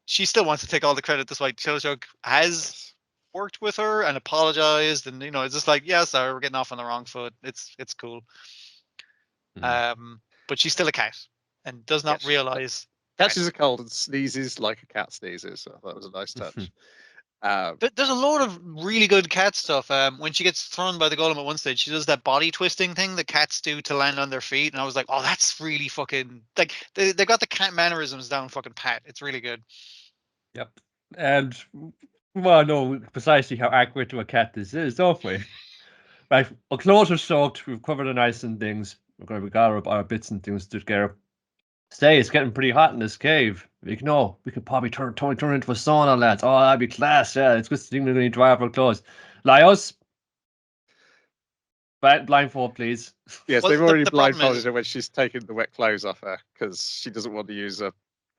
she still wants to take all the credit. That's why Chilchuk has worked with her and apologized. And, it's just like, yeah, sorry, we're getting off on the wrong foot. It's cool. But she's still a cat and does not realize. Catches a cold and sneezes like a cat sneezes. So that was a nice touch. There's a load of really good cat stuff. When she gets thrown by the golem at one stage, she does that body twisting thing that cats do to land on their feet, and I was like, "Oh, that's really fucking like they got the cat mannerisms down fucking pat. It's really good." Yep, and well, no, precisely how accurate to a cat this is, don't we? Right, our clothes are soaked. We've covered the ice and things. We got our bits and things together. Stay, it's getting pretty hot in this cave. We could probably turn into a sauna, lads. Oh, that'd be class. Yeah, it's good thing we're going to dry up our clothes. Lyos, blindfold, please. Yes, they've already blindfolded her when she's taken the wet clothes off her because she doesn't want to use a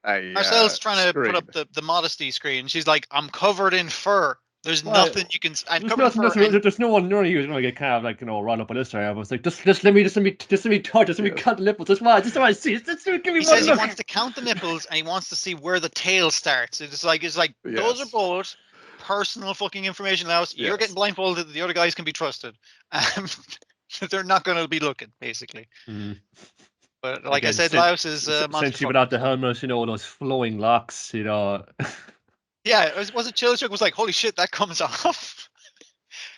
Marcel's trying screen. to put up the modesty screen. She's like, I'm covered in fur. There's nothing you can. I'm covered in fur. There's no one who's going to get kind of like run up on this area. I was like, just let me touch, just let me cut the nipples. Just want to see. Give me he says he wants to count the nipples and he wants to see where the tail starts. It's like those are both personal fucking information. Now you're getting blindfolded. The other guys can be trusted. They're not going to be looking basically. But like I said, Laos is essentially without the helmet, those flowing locks, Yeah, was it Chilchuk was like, holy shit, that comes off.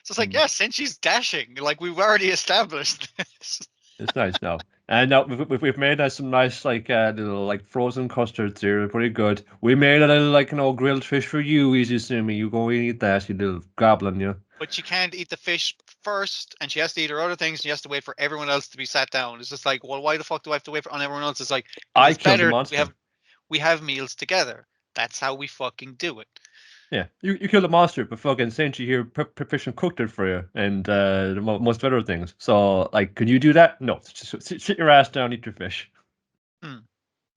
So it's like, yeah, since she's dashing, like we've already established this. It's nice now. And now we've made some nice little frozen custards here, pretty good. We made a little grilled fish for you, easy assuming you go and eat that, you little goblin, yeah. But she can't eat the fish first, and she has to eat her other things, and she has to wait for everyone else to be sat down. It's just like, well, why the fuck do I have to wait on everyone else? It's like, I it's killed better the monster. we have meals together. That's how we fucking do it. Yeah, you kill the monster, but fucking Senshi here proficient cooked it for you, and most other things. So, can you do that? No, just sit your ass down, eat your fish.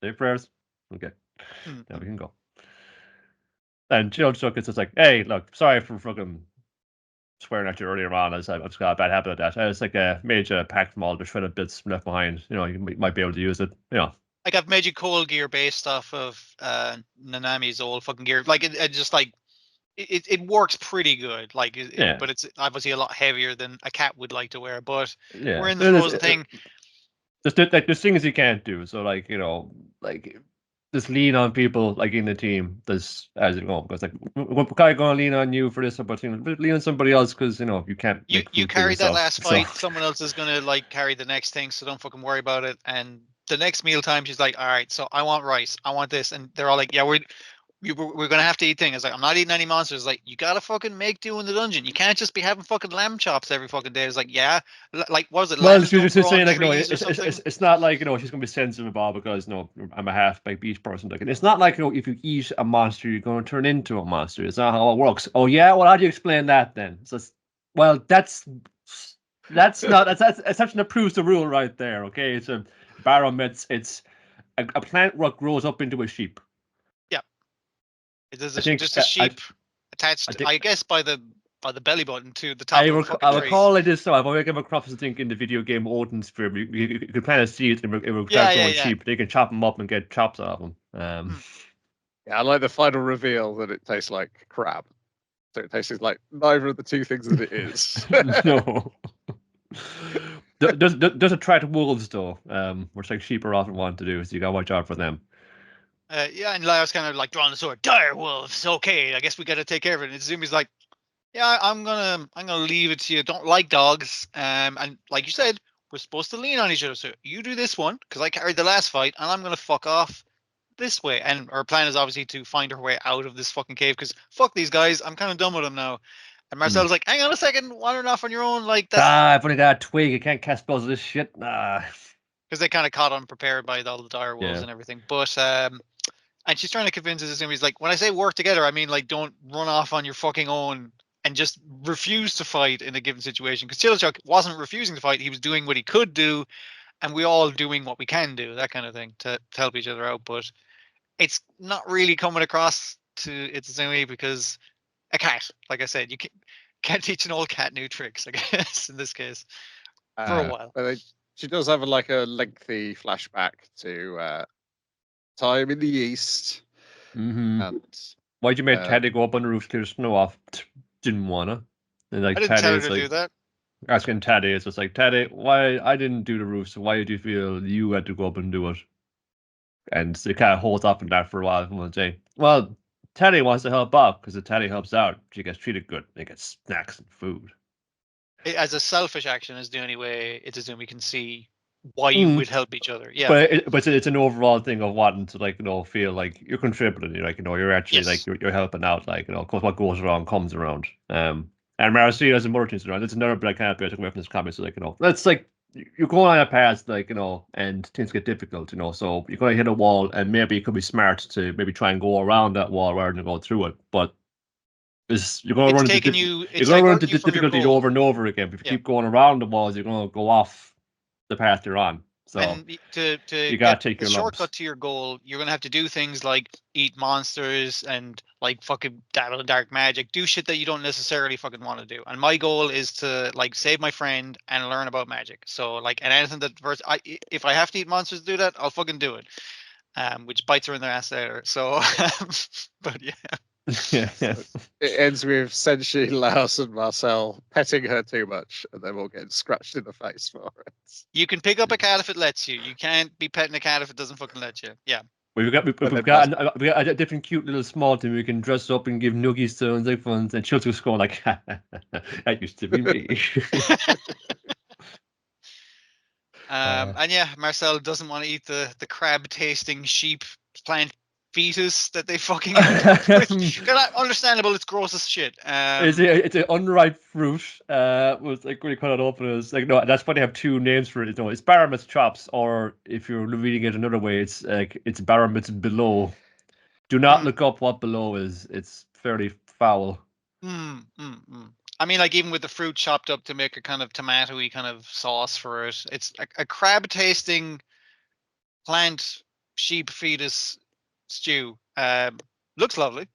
Say prayers. Okay, now we can go. And Chilchuk is just like, hey, look, sorry for fucking swearing at you earlier on, as I've got a bad habit of that. It's like a major pack from all the shredded bits left behind. You know, you might be able to use it. You know. Like I've made you cold gear based off of Nanami's old fucking gear. Like it just like it works pretty good. Like but it's obviously a lot heavier than a cat would like to wear. But we're in the frozen thing. There's things you can't do. So like, you know, like just lean on people like in the team. There's as you know, because like we're kind of going to lean on you for this, but you know, lean on somebody else because you know you can't. You carried that last fight. Someone else is gonna like carry the next thing, so don't fucking worry about it. And the next meal time, she's like, "All right, so I want rice. I want this," and they're all like, "Yeah, we're gonna have to eat things." It's like, I'm not eating any monsters. Like, you gotta fucking make do in the dungeon. You can't just be having fucking lamb chops every fucking day. It's like, yeah, like what was it? Well, she was just saying like, no, it's not like, you know, she's gonna be sensitive about because, you know, I'm a half baked beast person. Like, it's not like, you know, if you eat a monster, you're gonna turn into a monster. It's not how it works. Oh yeah, well, how do you explain that then? So, well, that's such an proves the rule right there. Okay, it's a Barometz. It's a plant what grows up into a sheep. It is just a sheep attached, I guess, by the belly button to the top of the fucking tree. I recall it is so. I've always come across, I think, in the video game Odin's Sphere. You could kind of see it. It would start growing sheep. They can chop them up and get chops out of them. Yeah, I like the final reveal that it tastes like crab. So it tastes like neither of the two things that it is. No. Does attract wolves though, which like sheep are often wanted to do. So you gotta watch out for them. Yeah, and Lyra's kind of like drawing the sword. Dire wolves, okay. I guess we got to take care of it. And Zumi's like, yeah, I'm gonna leave it to you. Don't like dogs. And like you said, we're supposed to lean on each other. So you do this one because I carried the last fight, and I'm gonna fuck off this way. And her plan is obviously to find her way out of this fucking cave because fuck these guys. I'm kind of done with them now. And Marcel's like, hang on a second, wandering off on your own. Like that's I've only got a twig. I can't cast spells of this shit. Because they kind of caught unprepared by all the dire wolves and everything. But and she's trying to convince Zumi's like, when I say work together, I mean like don't run off on your fucking own and just refuse to fight in a given situation. Because Chilchuk wasn't refusing to fight; he was doing what he could do, and we all doing what we can do, that kind of thing, to help each other out. But it's not really coming across to Zumi because a cat, like I said, you can't teach an old cat new tricks, I guess, in this case, for a while. But she does have a lengthy flashback to time in the East. And why'd you make Teddy go up on the roof to clear snow off? Didn't wanna. And like I didn't tell her to do that. Asking Teddy, it's just like, Teddy, why I didn't do the roof, so why did you feel you had to go up and do it? And it kind of holds off on that for a while. And say, well, Teddy wants to help out because if Teddy helps out, she gets treated good. They get snacks and food. As a selfish action is the only way Itazumi can see why you would help each other. Yeah, but it's an overall thing of wanting to, like, you know, feel like you're contributing. Like, you know, you're actually like you're helping out. Like, you know, because what goes around comes around. And Marcia as a merchant around. It's another bit I can't be away from this comic. So, like, you know, that's like you're going on a path, like, you know, and things get difficult, you know. So you're going to hit a wall, and maybe it could be smart to maybe try and go around that wall rather than go through it. But you're going to run into difficulty over and over again. If you keep going around the walls, you're going to go off the path you're on. So and to you gotta take your shortcut to your goal, you're gonna have to do things like eat monsters and like fucking dabble in dark magic, do shit that you don't necessarily fucking want to do. And my goal is to like save my friend and learn about magic. So like, and anything that if I have to eat monsters to do that, I'll fucking do it. Which bites her in their ass later. So, but yeah. Yeah. It ends with Senshi, Laos, and Marcel petting her too much, and they're all getting scratched in the face for it. You can pick up a cat if it lets you. You can't be petting a cat if it doesn't fucking let you. Yeah. We've got a different cute little small team we can dress up and give noogies to and like fun, and she'll just go like, that used to be me. And yeah, Marcel doesn't want to eat the crab tasting sheep plant fetus that they fucking understandable. It's gross as shit. It's an unripe fruit. Was like when you cut it open, it's like, no, that's why they have two names for it. No, it's Barometz chops, or if you're reading it another way, it's like it's Barometz below. Do not look up what below is. It's fairly foul. I mean, like even with the fruit chopped up to make a kind of tomatoey kind of sauce for it, it's a crab tasting plant sheep fetus stew. Looks lovely.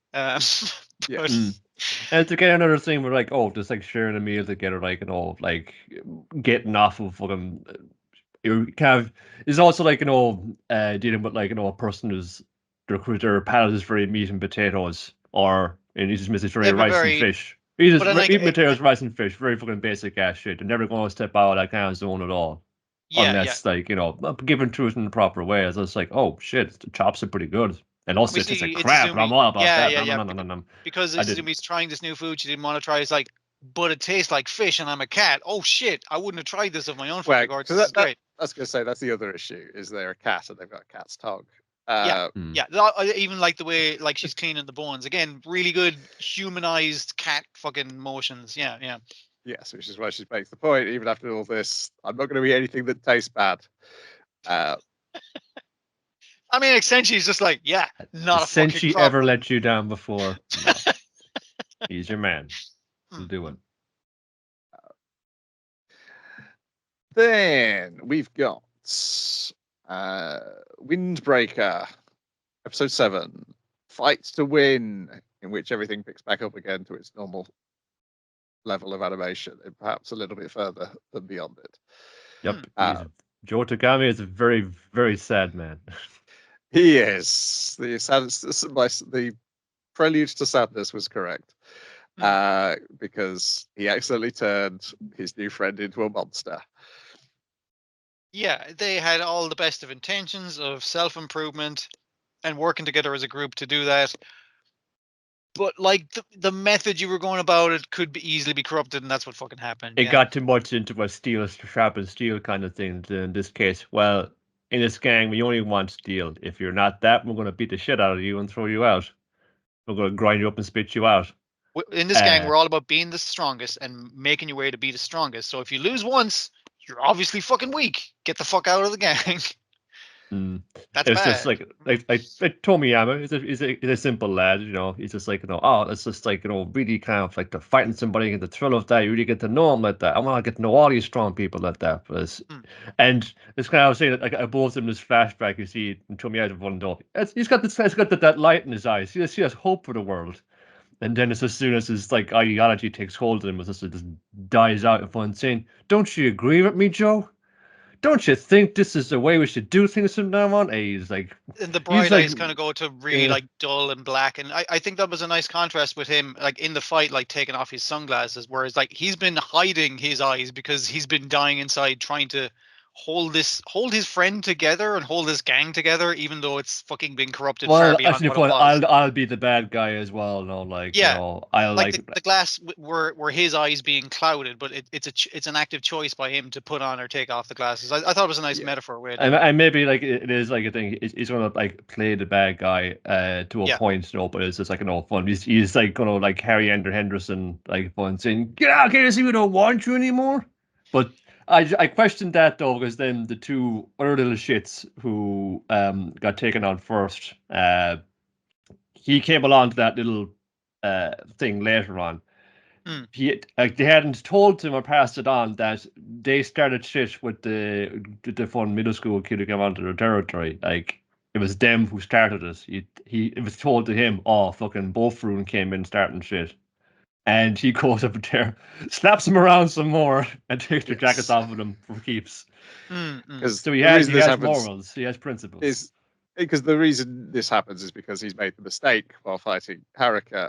And it's again another thing where like, oh, just like sharing a meal together, like, like getting off of fucking you kind of is also like, dealing with like, a person who's their palate is very meat and potatoes, or and he's just very Yeah, but rice and very. fish. He's But just then like, meat and potatoes, rice and fish, very fucking basic ass shit. They're never going to step out of that kind of zone at all. yeah, yeah. Unless like, given to it in the proper way. As it's like, oh shit, the chops are pretty good. And also We it tastes like see crap, and I'm Izumi. all about Yeah, that. yeah, No, no, yeah. no, no, no, no. Because I didn't. Izumi's trying this new food she didn't want to try. It's like, but it tastes like fish, and I'm a cat. Oh shit! I wouldn't have tried this of my own Well, fucking accord. so This is great. I was going to say that's the other issue is they're a cat and they've got a cat's tongue. Yeah, Hmm. yeah. I even like the way like she's cleaning the bones. Again, really good humanized cat fucking motions. Yeah, yeah. Yes, which is why she makes the point. Even after all this, I'm not going to eat anything that tastes bad. I mean, essentially, he's just like, yeah, not a Has fucking Senshi problem. ever let you down before? No. He's your man. He'll do it. Then we've got Windbreaker, episode 7, Fight to Win, in which everything picks back up again to its normal level of animation, and perhaps a little bit further than beyond it. Yep. Joe Tagami is a very, very sad man. He is. The prelude to sadness was correct. Because he accidentally turned his new friend into a monster. Yeah, they had all the best of intentions of self-improvement and working together as a group to do that. But like the method you were going about it could easily be corrupted, and that's what fucking happened. It Yeah. got too much into a steel, sharp and steel kind of thing. In this case, well, in this gang, we only want steel. If you're not that, we're going to beat the shit out of you and throw you out. We're going to grind you up and spit you out. In this gang, we're all about being the strongest and making your way to be the strongest. So if you lose once, you're obviously fucking weak. Get the fuck out of the gang. That's It's bad. just like Tomiyama is a simple lad, He's just like, oh, it's just like, really kind of like the fighting somebody and the thrill of that. You really get to know him like that. I want to get to know all these strong people like that. And it's kind of saying that like both in this flashback, you see Tomiyama one door. He's got that light in his eyes. He has hope for the world. And then it's as soon as his like ideology takes hold of him, it just dies out of one saying, "Don't you agree with me, Joe? Don't you think this is the way we should do things from now on?" And he's like, and the bright eyes kind of go to really like dull and black, and I think that was a nice contrast with him, like in the fight, like taking off his sunglasses, whereas like he's been hiding his eyes because he's been dying inside trying to hold his friend together and hold his gang together, even though it's fucking been corrupted far beyond actually, what it was. I'll be the bad guy as well. No, like, Yeah. I'll like the glass were his eyes being clouded, but it's an active choice by him to put on or take off the glasses. I thought it was a nice metaphor way. And maybe like it is like a thing. He's gonna like play the bad guy to a point, but it's just like fun. He's like gonna like Harry Andrew Henderson like fun saying, "Get out here, see we don't want you anymore." But I questioned that though, because then the two other little shits who got taken on first, he came along to that little thing later on. They hadn't told him or passed it on that they started shit with the fun middle school kid who came onto their territory. Like it was them who started it. It was told to him, "Oh, fucking Bofrun came in starting shit," and he goes up there, slaps him around some more, and takes their jackets off of them for keeps. So he has morals. He has principles. Because the reason this happens is because he's made the mistake while fighting Haruka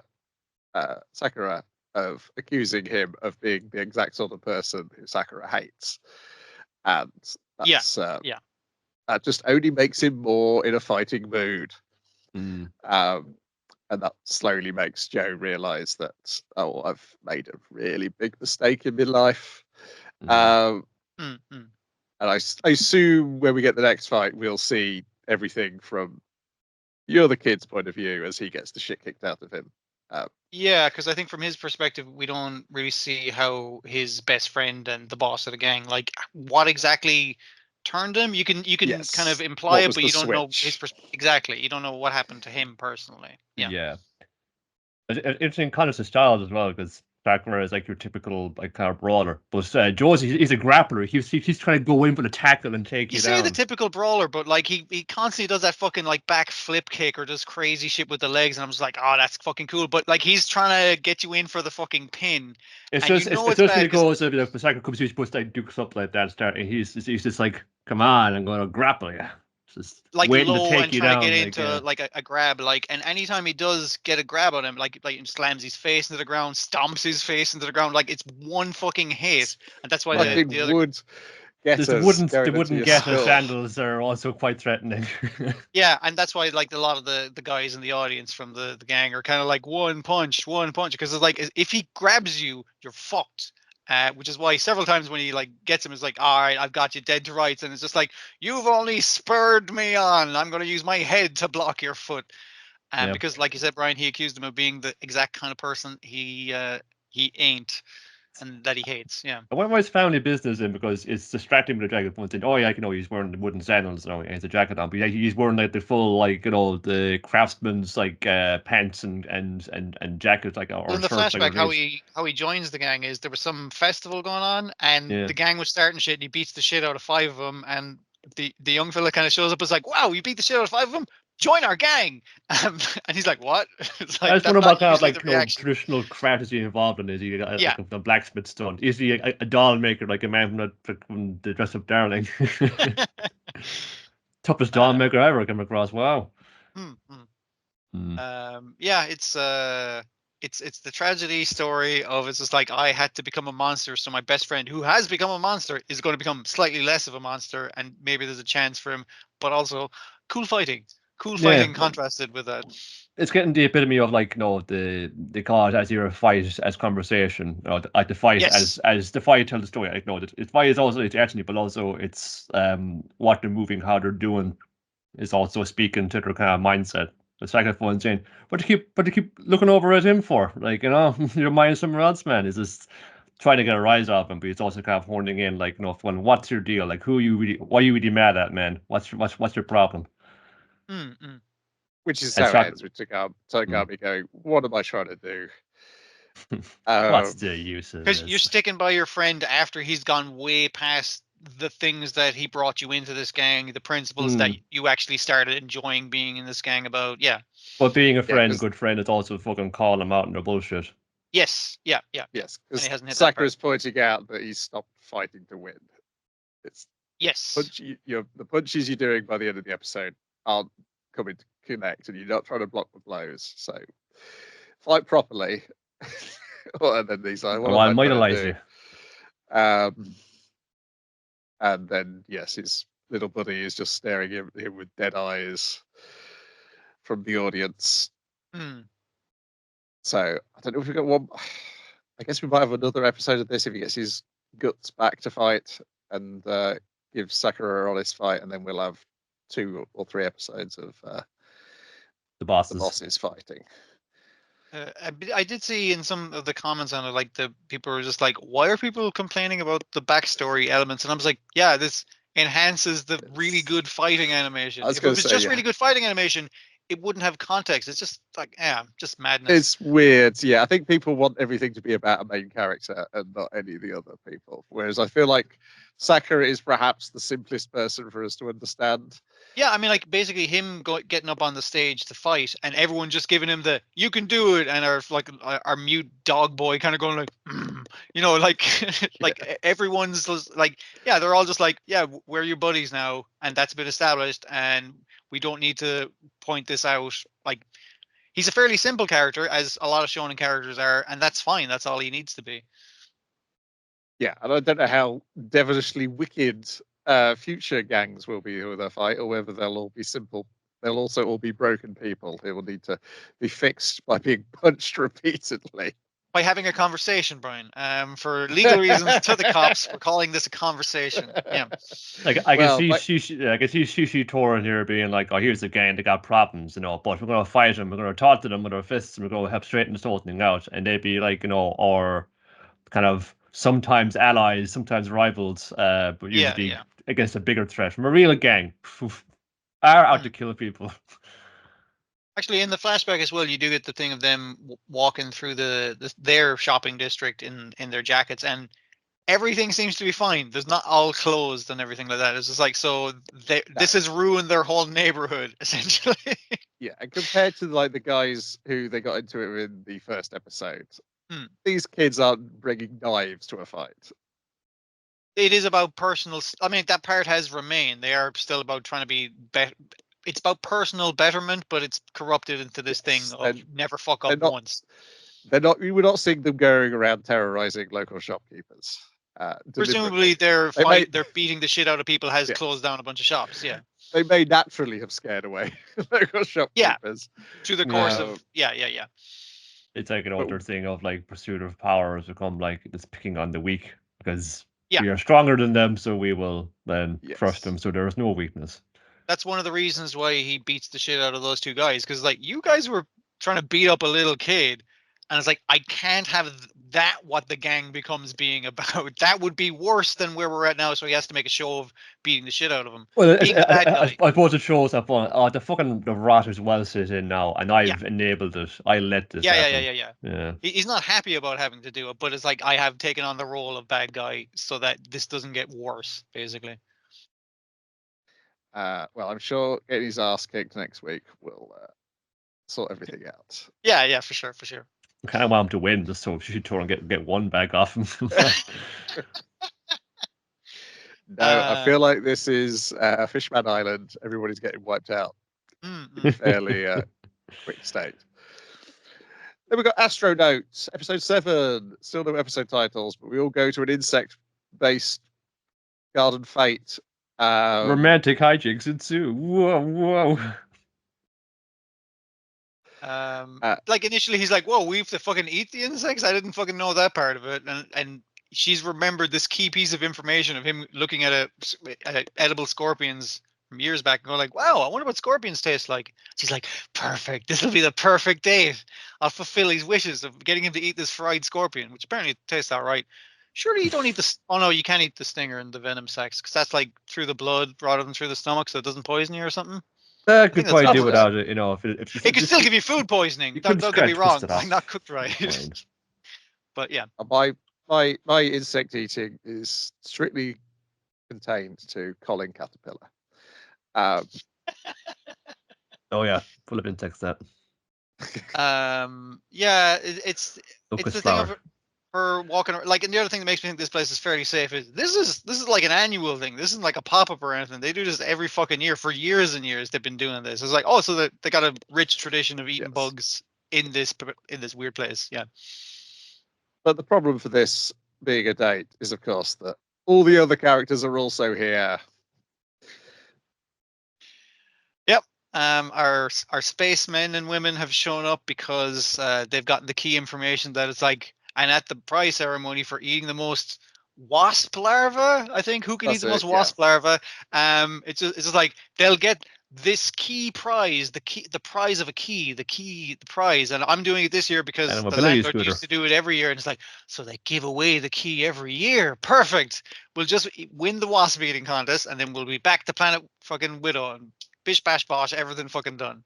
Sakura of accusing him of being the exact sort of person who Sakura hates, and that's, that just only makes him more in a fighting mood, and that slowly makes Joe realize that, oh, I've made a really big mistake in my life. And I assume when we get the next fight, we'll see everything from the other kid's point of view as he gets the shit kicked out of him. Yeah, because I think from his perspective, we don't really see how his best friend and the boss of the gang, like what exactly turned him. You can kind of imply it, but you don't know his exactly. You don't know what happened to him personally. Yeah. Interesting kind of styles as well, because background as like your typical like kind of brawler. But Josie, he's a grappler. He's trying to go in for the tackle and take You you say down. the typical brawler, but like he constantly does that fucking like back flip kick or does crazy shit with the legs, and I'm just like, oh, that's fucking cool. But like he's trying to get you in for the fucking pin, It's and just you know it's it's just when bad he 'cause, goes, if the cycle comes, he's supposed to like do something like that. Start, and he's just like, come on, I'm going to grapple you. Just like waiting to low take and you trying to down. get Like, into like a grab, like, and anytime he does get a grab on him, like he slams his face into the ground, stomps his face into the ground, like it's one fucking hit, and that's why Yeah. the Fucking other wood getters the going into wooden your getter skull. sandals are also quite threatening. yeah, and that's why like a lot of the guys in the audience from the gang are kind of like one punch, because it's like if he grabs you, you're fucked. Which is why several times when he like gets him, it's like, all right, I've got you dead to rights, and it's just like, you've only spurred me on. I'm going to use my head to block your foot. Yeah. Because, like you said, Brian, he accused him of being the exact kind of person he ain't, and that he hates. Yeah. I wonder why it's family business in, because it's distracting with the jacket. One thing, oh yeah, you know, he's wearing the wooden sandals, you know, he has a jacket on, but yeah, he's wearing like the full, like, you know, the craftsman's like pants and jackets, like, or Well, in the shirts, like, flashback, or how he joins the gang is there was some festival going on, and yeah. the gang was starting shit, and he beats the shit out of 5 of them, and the young fella kind of shows up, is like, wow, you beat the shit out of 5 of them. Join our gang, and he's like, "What?" It's I like just that's wonder not what kind of usually the like, you know, reaction. traditional craft is he involved in? Is he Yeah. like a blacksmith stunt? Is he a doll maker, like a man from the Dress Up Darling? Toughest doll maker I ever come across. Wow. Yeah, it's the tragedy story of, it's just like, I had to become a monster, so my best friend who has become a monster is going to become slightly less of a monster, and maybe there's a chance for him, but also cool fighting contrasted with that. It's getting the epitome of, like, you know, the call it as either a fight as conversation, you know, like the fight Yes. as the fight tells the story. Like, no, the fight is also, it's actually, but also it's what they're moving, how they're doing is also speaking to their kind of mindset. The sacrifice saying, what do you keep looking over at him for? Like, you know, your mind's somewhere else, man. Is just trying to get a rise off him, but it's also kind of honing in, like, you know, well, what's your deal? Like, what are you really mad at, man? What's your problem? Which is And how it ends with Tagami going, what am I trying to do? What's the use of Because this? you're sticking by your friend after he's gone way past the things that he brought you into this gang, the principles that you actually started enjoying being in this gang about. Yeah. But being a friend, good friend, is also fucking calling them out on their bullshit. Yes. Yeah. Yes, And he hasn't because hit that Sakura's pointing out that he's stopped fighting to win. It's yes. the punches you're doing by the end of the episode aren't coming to connect, and you're not trying to block the blows. So fight properly. And then he's like, what am I trying to do? And then, yes, his little buddy is just staring at him with dead eyes from the audience. So I don't know if we've got one. I guess we might have another episode of this if he gets his guts back to fight and gives Sakura an honest fight, and then we'll have 2 or 3 episodes of the bosses fighting. I did see in some of the comments on it, like, the people were just like, why are people complaining about the backstory elements? And I was like, yeah, this enhances the really good fighting animation. If it was just really good fighting animation, it wouldn't have context. It's just like, just madness. It's weird. Yeah, I think people want everything to be about a main character and not any of the other people. Whereas I feel like Sakura is perhaps the simplest person for us to understand. Yeah, I mean, like, basically him getting up on the stage to fight, and everyone just giving him the "you can do it," and our mute dog boy kind of going like, you know, like like everyone's like, yeah, they're all just like, yeah, we're your buddies now, and that's been established, and we don't need to point this out. Like, he's a fairly simple character, as a lot of shonen characters are, and that's fine. That's all he needs to be. Yeah, and I don't know how devilishly wicked future gangs will be who they fight, or whether they'll all be simple. They'll also all be broken people who will need to be fixed by being punched repeatedly. By having a conversation, Brian. For legal reasons, to the cops, we're calling this a conversation. Yeah. Like, I can see Shishi Torin here being like, oh, here's a gang that got problems, you know, but we're gonna fight them, we're gonna talk to them with our fists, and we're gonna help straighten this whole thing out. And they'd be like, you know, or kind of sometimes allies, sometimes rivals, but usually against a bigger threat from a real gang. Are out to kill people. Actually, in the flashback as well, you do get the thing of them walking through their shopping district in their jackets, and everything seems to be fine. There's not all closed and everything like that. It's just like, so this has ruined their whole neighborhood essentially. Yeah, and compared to like the guys who they got into it in the first episode, these kids aren't bringing knives to a fight. It is about personal. I mean, that part has remained. They are still about trying to be it's about personal betterment, but it's corrupted into this thing of never fuck up once. They're not. We were not seeing them going around terrorizing local shopkeepers. Presumably, they're beating the shit out of people. Has closed down a bunch of shops. Yeah, they may naturally have scared away local shopkeepers. Yeah, through the course of yeah. It's like an older thing of like pursuit of power has become like it's picking on the weak because we are stronger than them, so we will then crush them. So there is no weakness. That's one of the reasons why he beats the shit out of those two guys, because like you guys were trying to beat up a little kid, and it's like I can't have that what the gang becomes being about. That would be worse than where we're at now. So he has to make a show of beating the shit out of him. Well, I suppose it shows that the rat is well set in now, and I've enabled it. I let this. Yeah. He's not happy about having to do it, but it's like I have taken on the role of bad guy so that this doesn't get worse, basically. Well, I'm sure getting his ass kicked next week will sort everything out. Yeah, for sure. I kind of want him to win, just so she should try and get one bag off him. No, I feel like this is Fishman Island. Everybody's getting wiped out. Fairly quick state. Then we've got Astro Notes, episode 7. Still no episode titles, but we all go to an insect-based garden fete. Romantic hijinks ensue. Whoa. Like initially he's like, whoa, we have to fucking eat the insects? I didn't fucking know that part of it. And she's remembered this key piece of information of him looking at edible scorpions from years back and going like, wow, I wonder what scorpions taste like. She's like, perfect, this will be the perfect date. I'll fulfill his wishes of getting him to eat this fried scorpion, which apparently tastes all right. Surely you don't eat the oh no, you can't eat the stinger and the venom sacs because that's like through the blood rather than through the stomach, so it doesn't poison you or something. Could probably do without it, if it could still give you food poisoning. Don't get me wrong, like not cooked right. But yeah, my insect eating is strictly contained to Colin Caterpillar. Oh yeah, full of insects. That. Yeah, it's the thing of her walking like, and the other thing that makes me think this place is fairly safe is this is like an annual thing. This isn't like a pop-up or anything. They do this every fucking year for years and years. They've been doing this. It's like, oh, so they got a rich tradition of eating bugs in this weird place. Yeah. But the problem for this being a date is, of course, that all the other characters are also here. Yep. Our spacemen and women have shown up because they've gotten the key information that it's like. And at the prize ceremony for eating the most wasp larva, I think, who can eat the most wasp larva? It's just like they'll get this key prize, the prize of a key, the prize. And I'm doing it this year because the landlord used to do it every year. And it's like, so they give away the key every year. Perfect. We'll just win the wasp eating contest, and then we'll be back to planet fucking Widow and bish bash bosh, everything fucking done.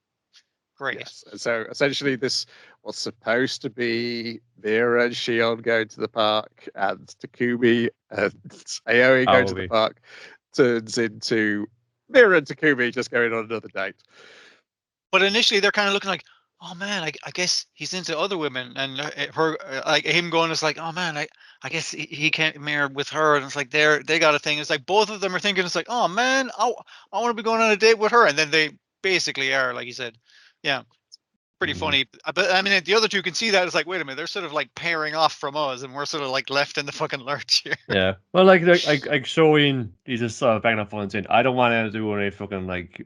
Great. Yes. So essentially, this was supposed to be Mira and Shion going to the park, and Takumi and Aoi going to the park, turns into Mira and Takumi just going on another date. But initially, they're kind of looking like, oh man, I guess he's into other women, and her like him going is like, oh man, I guess he can't marry with her, and it's like they got a thing. It's like both of them are thinking it's like, oh man, I want to be going on a date with her, and then they basically are, like you said. Yeah, pretty funny. But I mean, the other two can see that. It's like, wait a minute, they're sort of like pairing off from us, and we're sort of like left in the fucking lurch here. Yeah, well, like showing he's just banging up on saying, I don't want to do any fucking like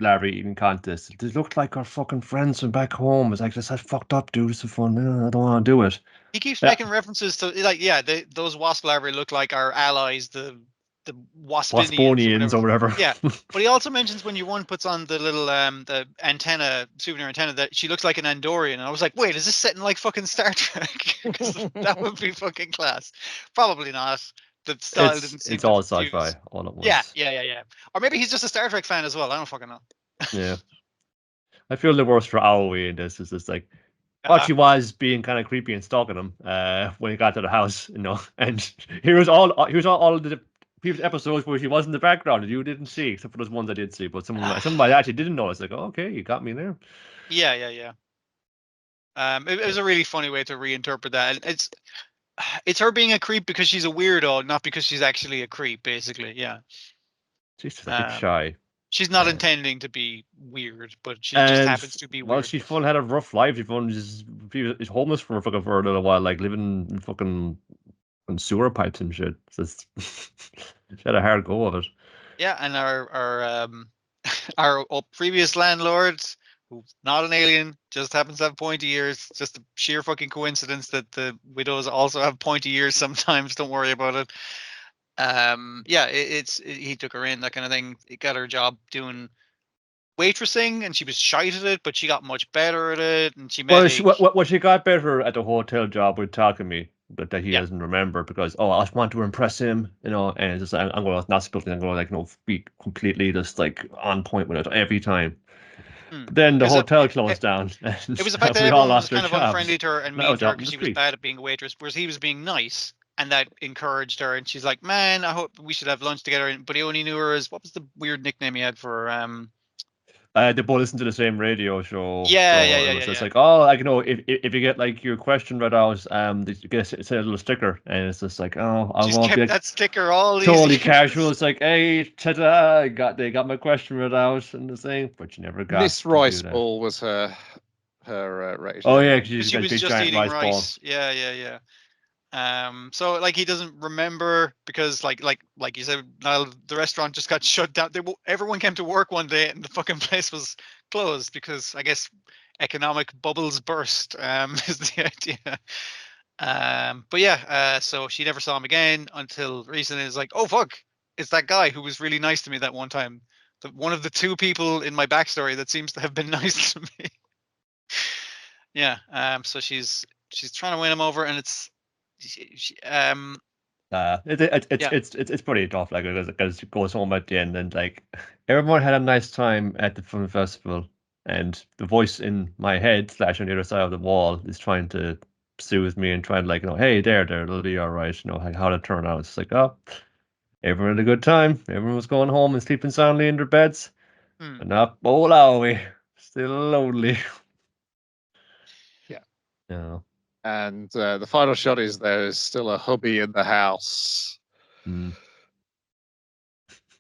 larvae eating contest. They look like our fucking friends from back home. It's like, this is fucked up, dude. It's so fun. I don't want to do it. He keeps making references to like, those wasp larvae look like our allies, the Wasponians or whatever. Yeah, but he also mentions when your one puts on the little the antenna, souvenir antenna, that she looks like an Andorian. And I was like, wait, is this set in like fucking Star Trek? That would be fucking class. Probably not. The style didn't seem. It's all sci-fi all at once. Yeah. Or maybe he's just a Star Trek fan as well. I don't fucking know. Yeah. I feel the worst for Aoi in this. Is just like, well, she was being kind of creepy and stalking him when he got to the house, and here's all the previous episodes where she was in the background and you didn't see, except for those ones I did see. But somebody actually didn't notice. Like, oh, okay, you got me there. Yeah. It was a really funny way to reinterpret that. And it's her being a creep because she's a weirdo, not because she's actually a creep. Basically, yeah. She's just a bit shy. She's not intending to be weird, but she just happens to be weird. Well, she's had a rough life. She's homeless for a little while, like living in fucking sewer pipes and shit. She had a hard go of it. Yeah, and our previous landlord, who's not an alien, just happens to have pointy ears. Just a sheer fucking coincidence that the widows also have pointy ears sometimes. Don't worry about it. He took her in, that kind of thing. He got her a job doing waitressing, and she was shite at it, but she got much better at it, and she met. She got better at the hotel job with Takumi that he doesn't remember because I just want to impress him, and it's just I'm going to not spilling, I'm going to be completely just like on point with it every time. But then the hotel closed down. It was the fact that everyone was kind of unfriendly to her and mean to her because she was bad at being a waitress, whereas he was being nice. And that encouraged her, and she's like, "Man, I hope we should have lunch together." But he only knew her as, what was the weird nickname he had for They both listen to the same radio show. Yeah. It's like, if you get like your question read out, you get a little sticker, and it's just like, she's kept that sticker all totally these casual. It's like, hey, ta-da, they got my question read out and the thing, but you never got. Miss Rice Ball was her rating. Oh yeah, she was just eating rice. Yeah. So like he doesn't remember because like you said, Niall, the restaurant just got shut down. Everyone came to work one day and the fucking place was closed because I guess economic bubbles burst. Is the idea. But yeah, so she never saw him again until recently. It's like, oh fuck, it's that guy who was really nice to me that one time. One of the two people in my backstory that seems to have been nice to me. Yeah. So she's trying to win him over, and it's pretty tough, like, because it goes home at the end, and like everyone had a nice time at the film festival, and the voice in my head / on the other side of the wall is trying to soothe me and trying to, like, hey, there, it'll be all right, like how to turn out. It's like, oh, everyone had a good time, everyone was going home and sleeping soundly in their beds, and not we still lonely. Yeah. And the final shot is there's still a hubby in the house.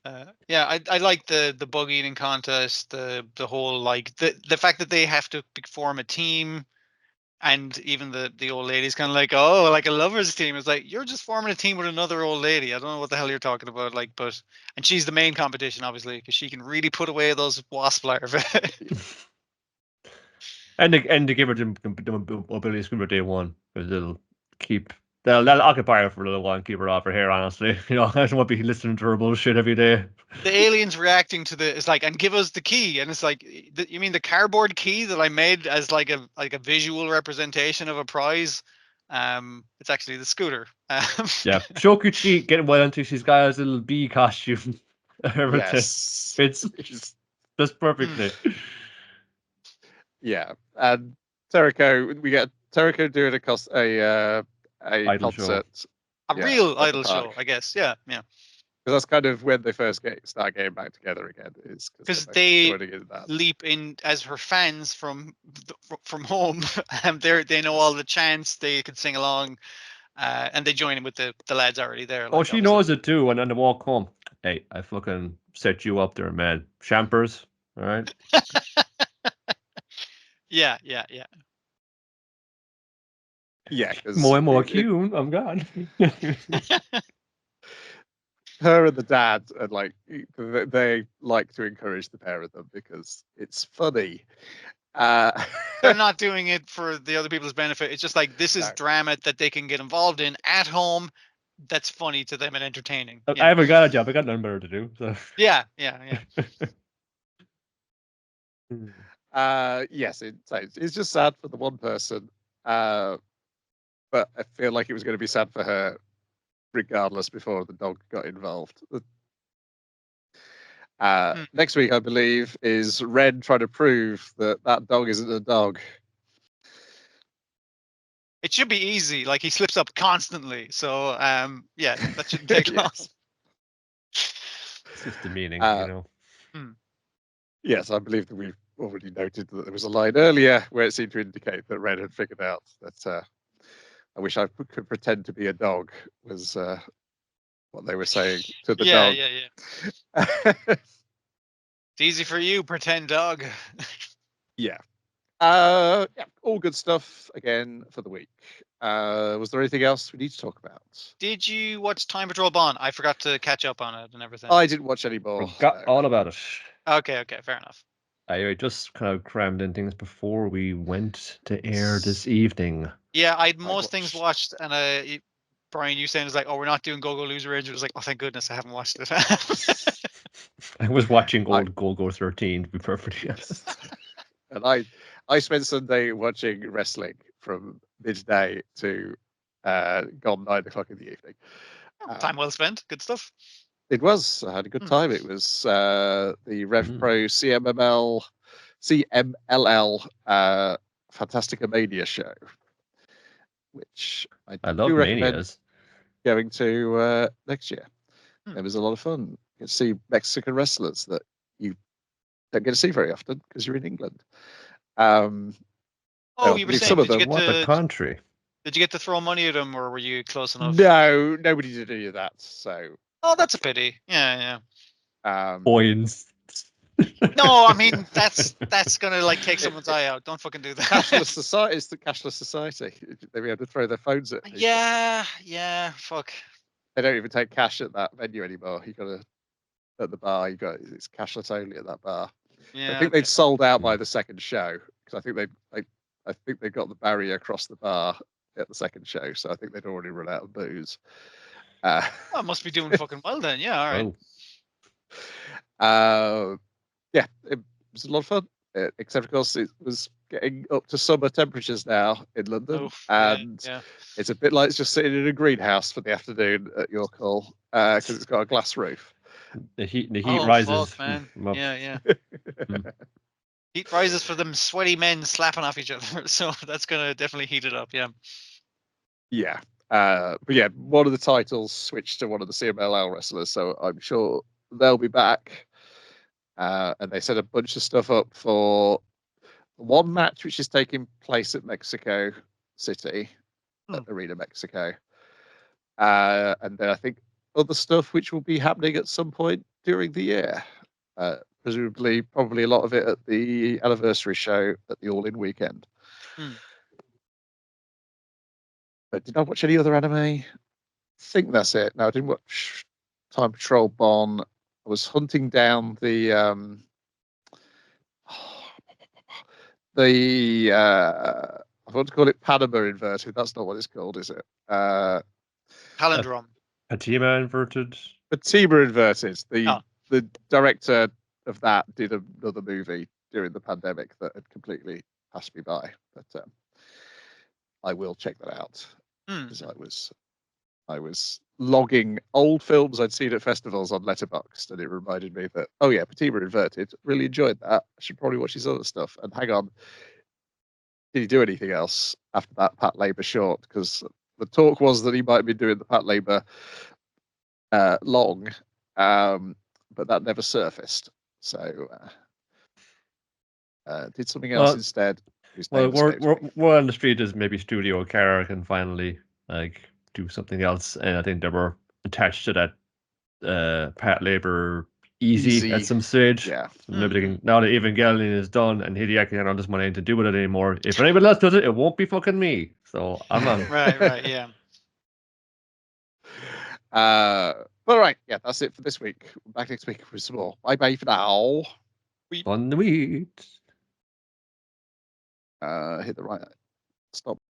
I like the bug eating contest, the whole, like, the fact that they have to form a team, and even the old lady's kind of like, oh, like a lovers team. It's like, you're just forming a team with another old lady. I don't know what the hell you're talking about, like, and she's the main competition, obviously, because she can really put away those wasp larvae. And to give her the ability to day one, because they'll occupy her for a little while and keep her off her hair, honestly. I don't want to be listening to her bullshit every day. The aliens reacting to it's like, and give us the key, and it's like, you mean the cardboard key that I made as like a visual representation of a prize? It's actually the scooter. Yeah, Shokuchi getting well into, she's got his little bee costume. Yes, it's just perfectly. Yeah, and we get Teriko doing a concert, a real idol show, I guess. Yeah. Because that's kind of when they first start getting back together again. Is because they leap in as her fans from home, and they know all the chants. They could sing along, and they join in with the lads already there. Like, she knows it too. And on the walk home, hey, I fucking set you up there, man. Champers, all right. Yeah. More cute. I'm gone. Her and the dad are like, they like to encourage the pair of them because it's funny. They're not doing it for the other people's benefit. It's just like, this is drama that they can get involved in at home. That's funny to them and entertaining. Yeah. I haven't got a job. I got nothing better to do. So. Yeah. Yes, it's just sad for the one person, but I feel like it was going to be sad for her regardless before the dog got involved. Next week, I believe, is Ren trying to prove that dog isn't a dog. It should be easy. Like, he slips up constantly. So, yeah, that shouldn't take long. Yes. It's just the meaning, Yes, I believe that we've already noted that there was a line earlier where it seemed to indicate that Ren had figured out that I wish I could pretend to be a dog was what they were saying to the dog. Yeah. It's easy for you, pretend dog. Yeah, all good stuff again for the week. Was there anything else we need to talk about? Did you watch Time Patrol Bond? I forgot to catch up on it and everything. I didn't watch any more. Forgot all about it. Okay, fair enough. I just kind of crammed in things before we went to air this evening. Yeah, I'd most things watched, and Brian, you saying it's like, oh, we're not doing Go Loser Ranger. It was like, oh, thank goodness I haven't watched it. I was watching old Go 13, to be perfectly honest. And I spent Sunday watching wrestling from midday to gone 9 o'clock in the evening. Time well spent. Good stuff. It was. I had a good time. It was the Rev Pro CMLL Fantastica Mania show, which I love do recommend Manias. going to next year. It was a lot of fun. You get to see Mexican wrestlers that you don't get to see very often because you're in England. You were saying, some of them. What a country. Did you get to throw money at them, or were you close enough? No, nobody did any of that. So. Oh, that's a pity. Yeah. Coins. No, I mean that's gonna like take someone's eye out. Don't fucking do that. Cashless society. It's the cashless society. They'll be able to throw their phones at people. Yeah. Fuck. They don't even take cash at that venue anymore. You got to at the bar. It's cashless only at that bar. Yeah. I think they'd sold out by the second show because I think they got the barrier across the bar at the second show. So I think they'd already run out of booze. Well, must be doing fucking well then. Yeah. All right. Yeah, it was a lot of fun. Except of course it was getting up to summer temperatures now in London, and it's a bit like it's just sitting in a greenhouse for the afternoon at York Hall because it's got a glass roof. The heat rises. Fuck, man. Yeah. Heat rises for them sweaty men slapping off each other, so that's gonna definitely heat it up. Yeah. But yeah, one of the titles switched to one of the CMLL wrestlers, so I'm sure they'll be back. And they set a bunch of stuff up for one match, which is taking place at Mexico City, at Arena Mexico. And then I think other stuff which will be happening at some point during the year. Presumably, probably a lot of it at the anniversary show at the All In weekend. But did I watch any other anime? I think that's it. No, I didn't watch Time Patrol Bon. I was hunting down the I want to call it Panama inverted. That's not what it's called, is it? Palindrome. Fatima inverted. Fatima inverted. The director of that did another movie during the pandemic that had completely passed me by. But I will check that out because I was logging old films I'd seen at festivals on Letterboxd, and it reminded me that, oh yeah, Fatima inverted. Really enjoyed that. I should probably watch his other stuff. And hang on, did he do anything else after that Pat Labor short? Because the talk was that he might be doing the Pat Labor long, but that never surfaced. So did something else instead. Well, we're on the street as maybe Studio Cara can finally do something else, and I think they were attached to that Pat Labor easy at some stage. Yeah. So maybe they can, now that Evangelion is done and Hideaki can't just money to do with it anymore. If anybody else does it, it won't be fucking me. So I'm on. Right, yeah. All right, yeah, that's it for this week. Back next week with some more. Bye for now. On the weed. Hit the right stop.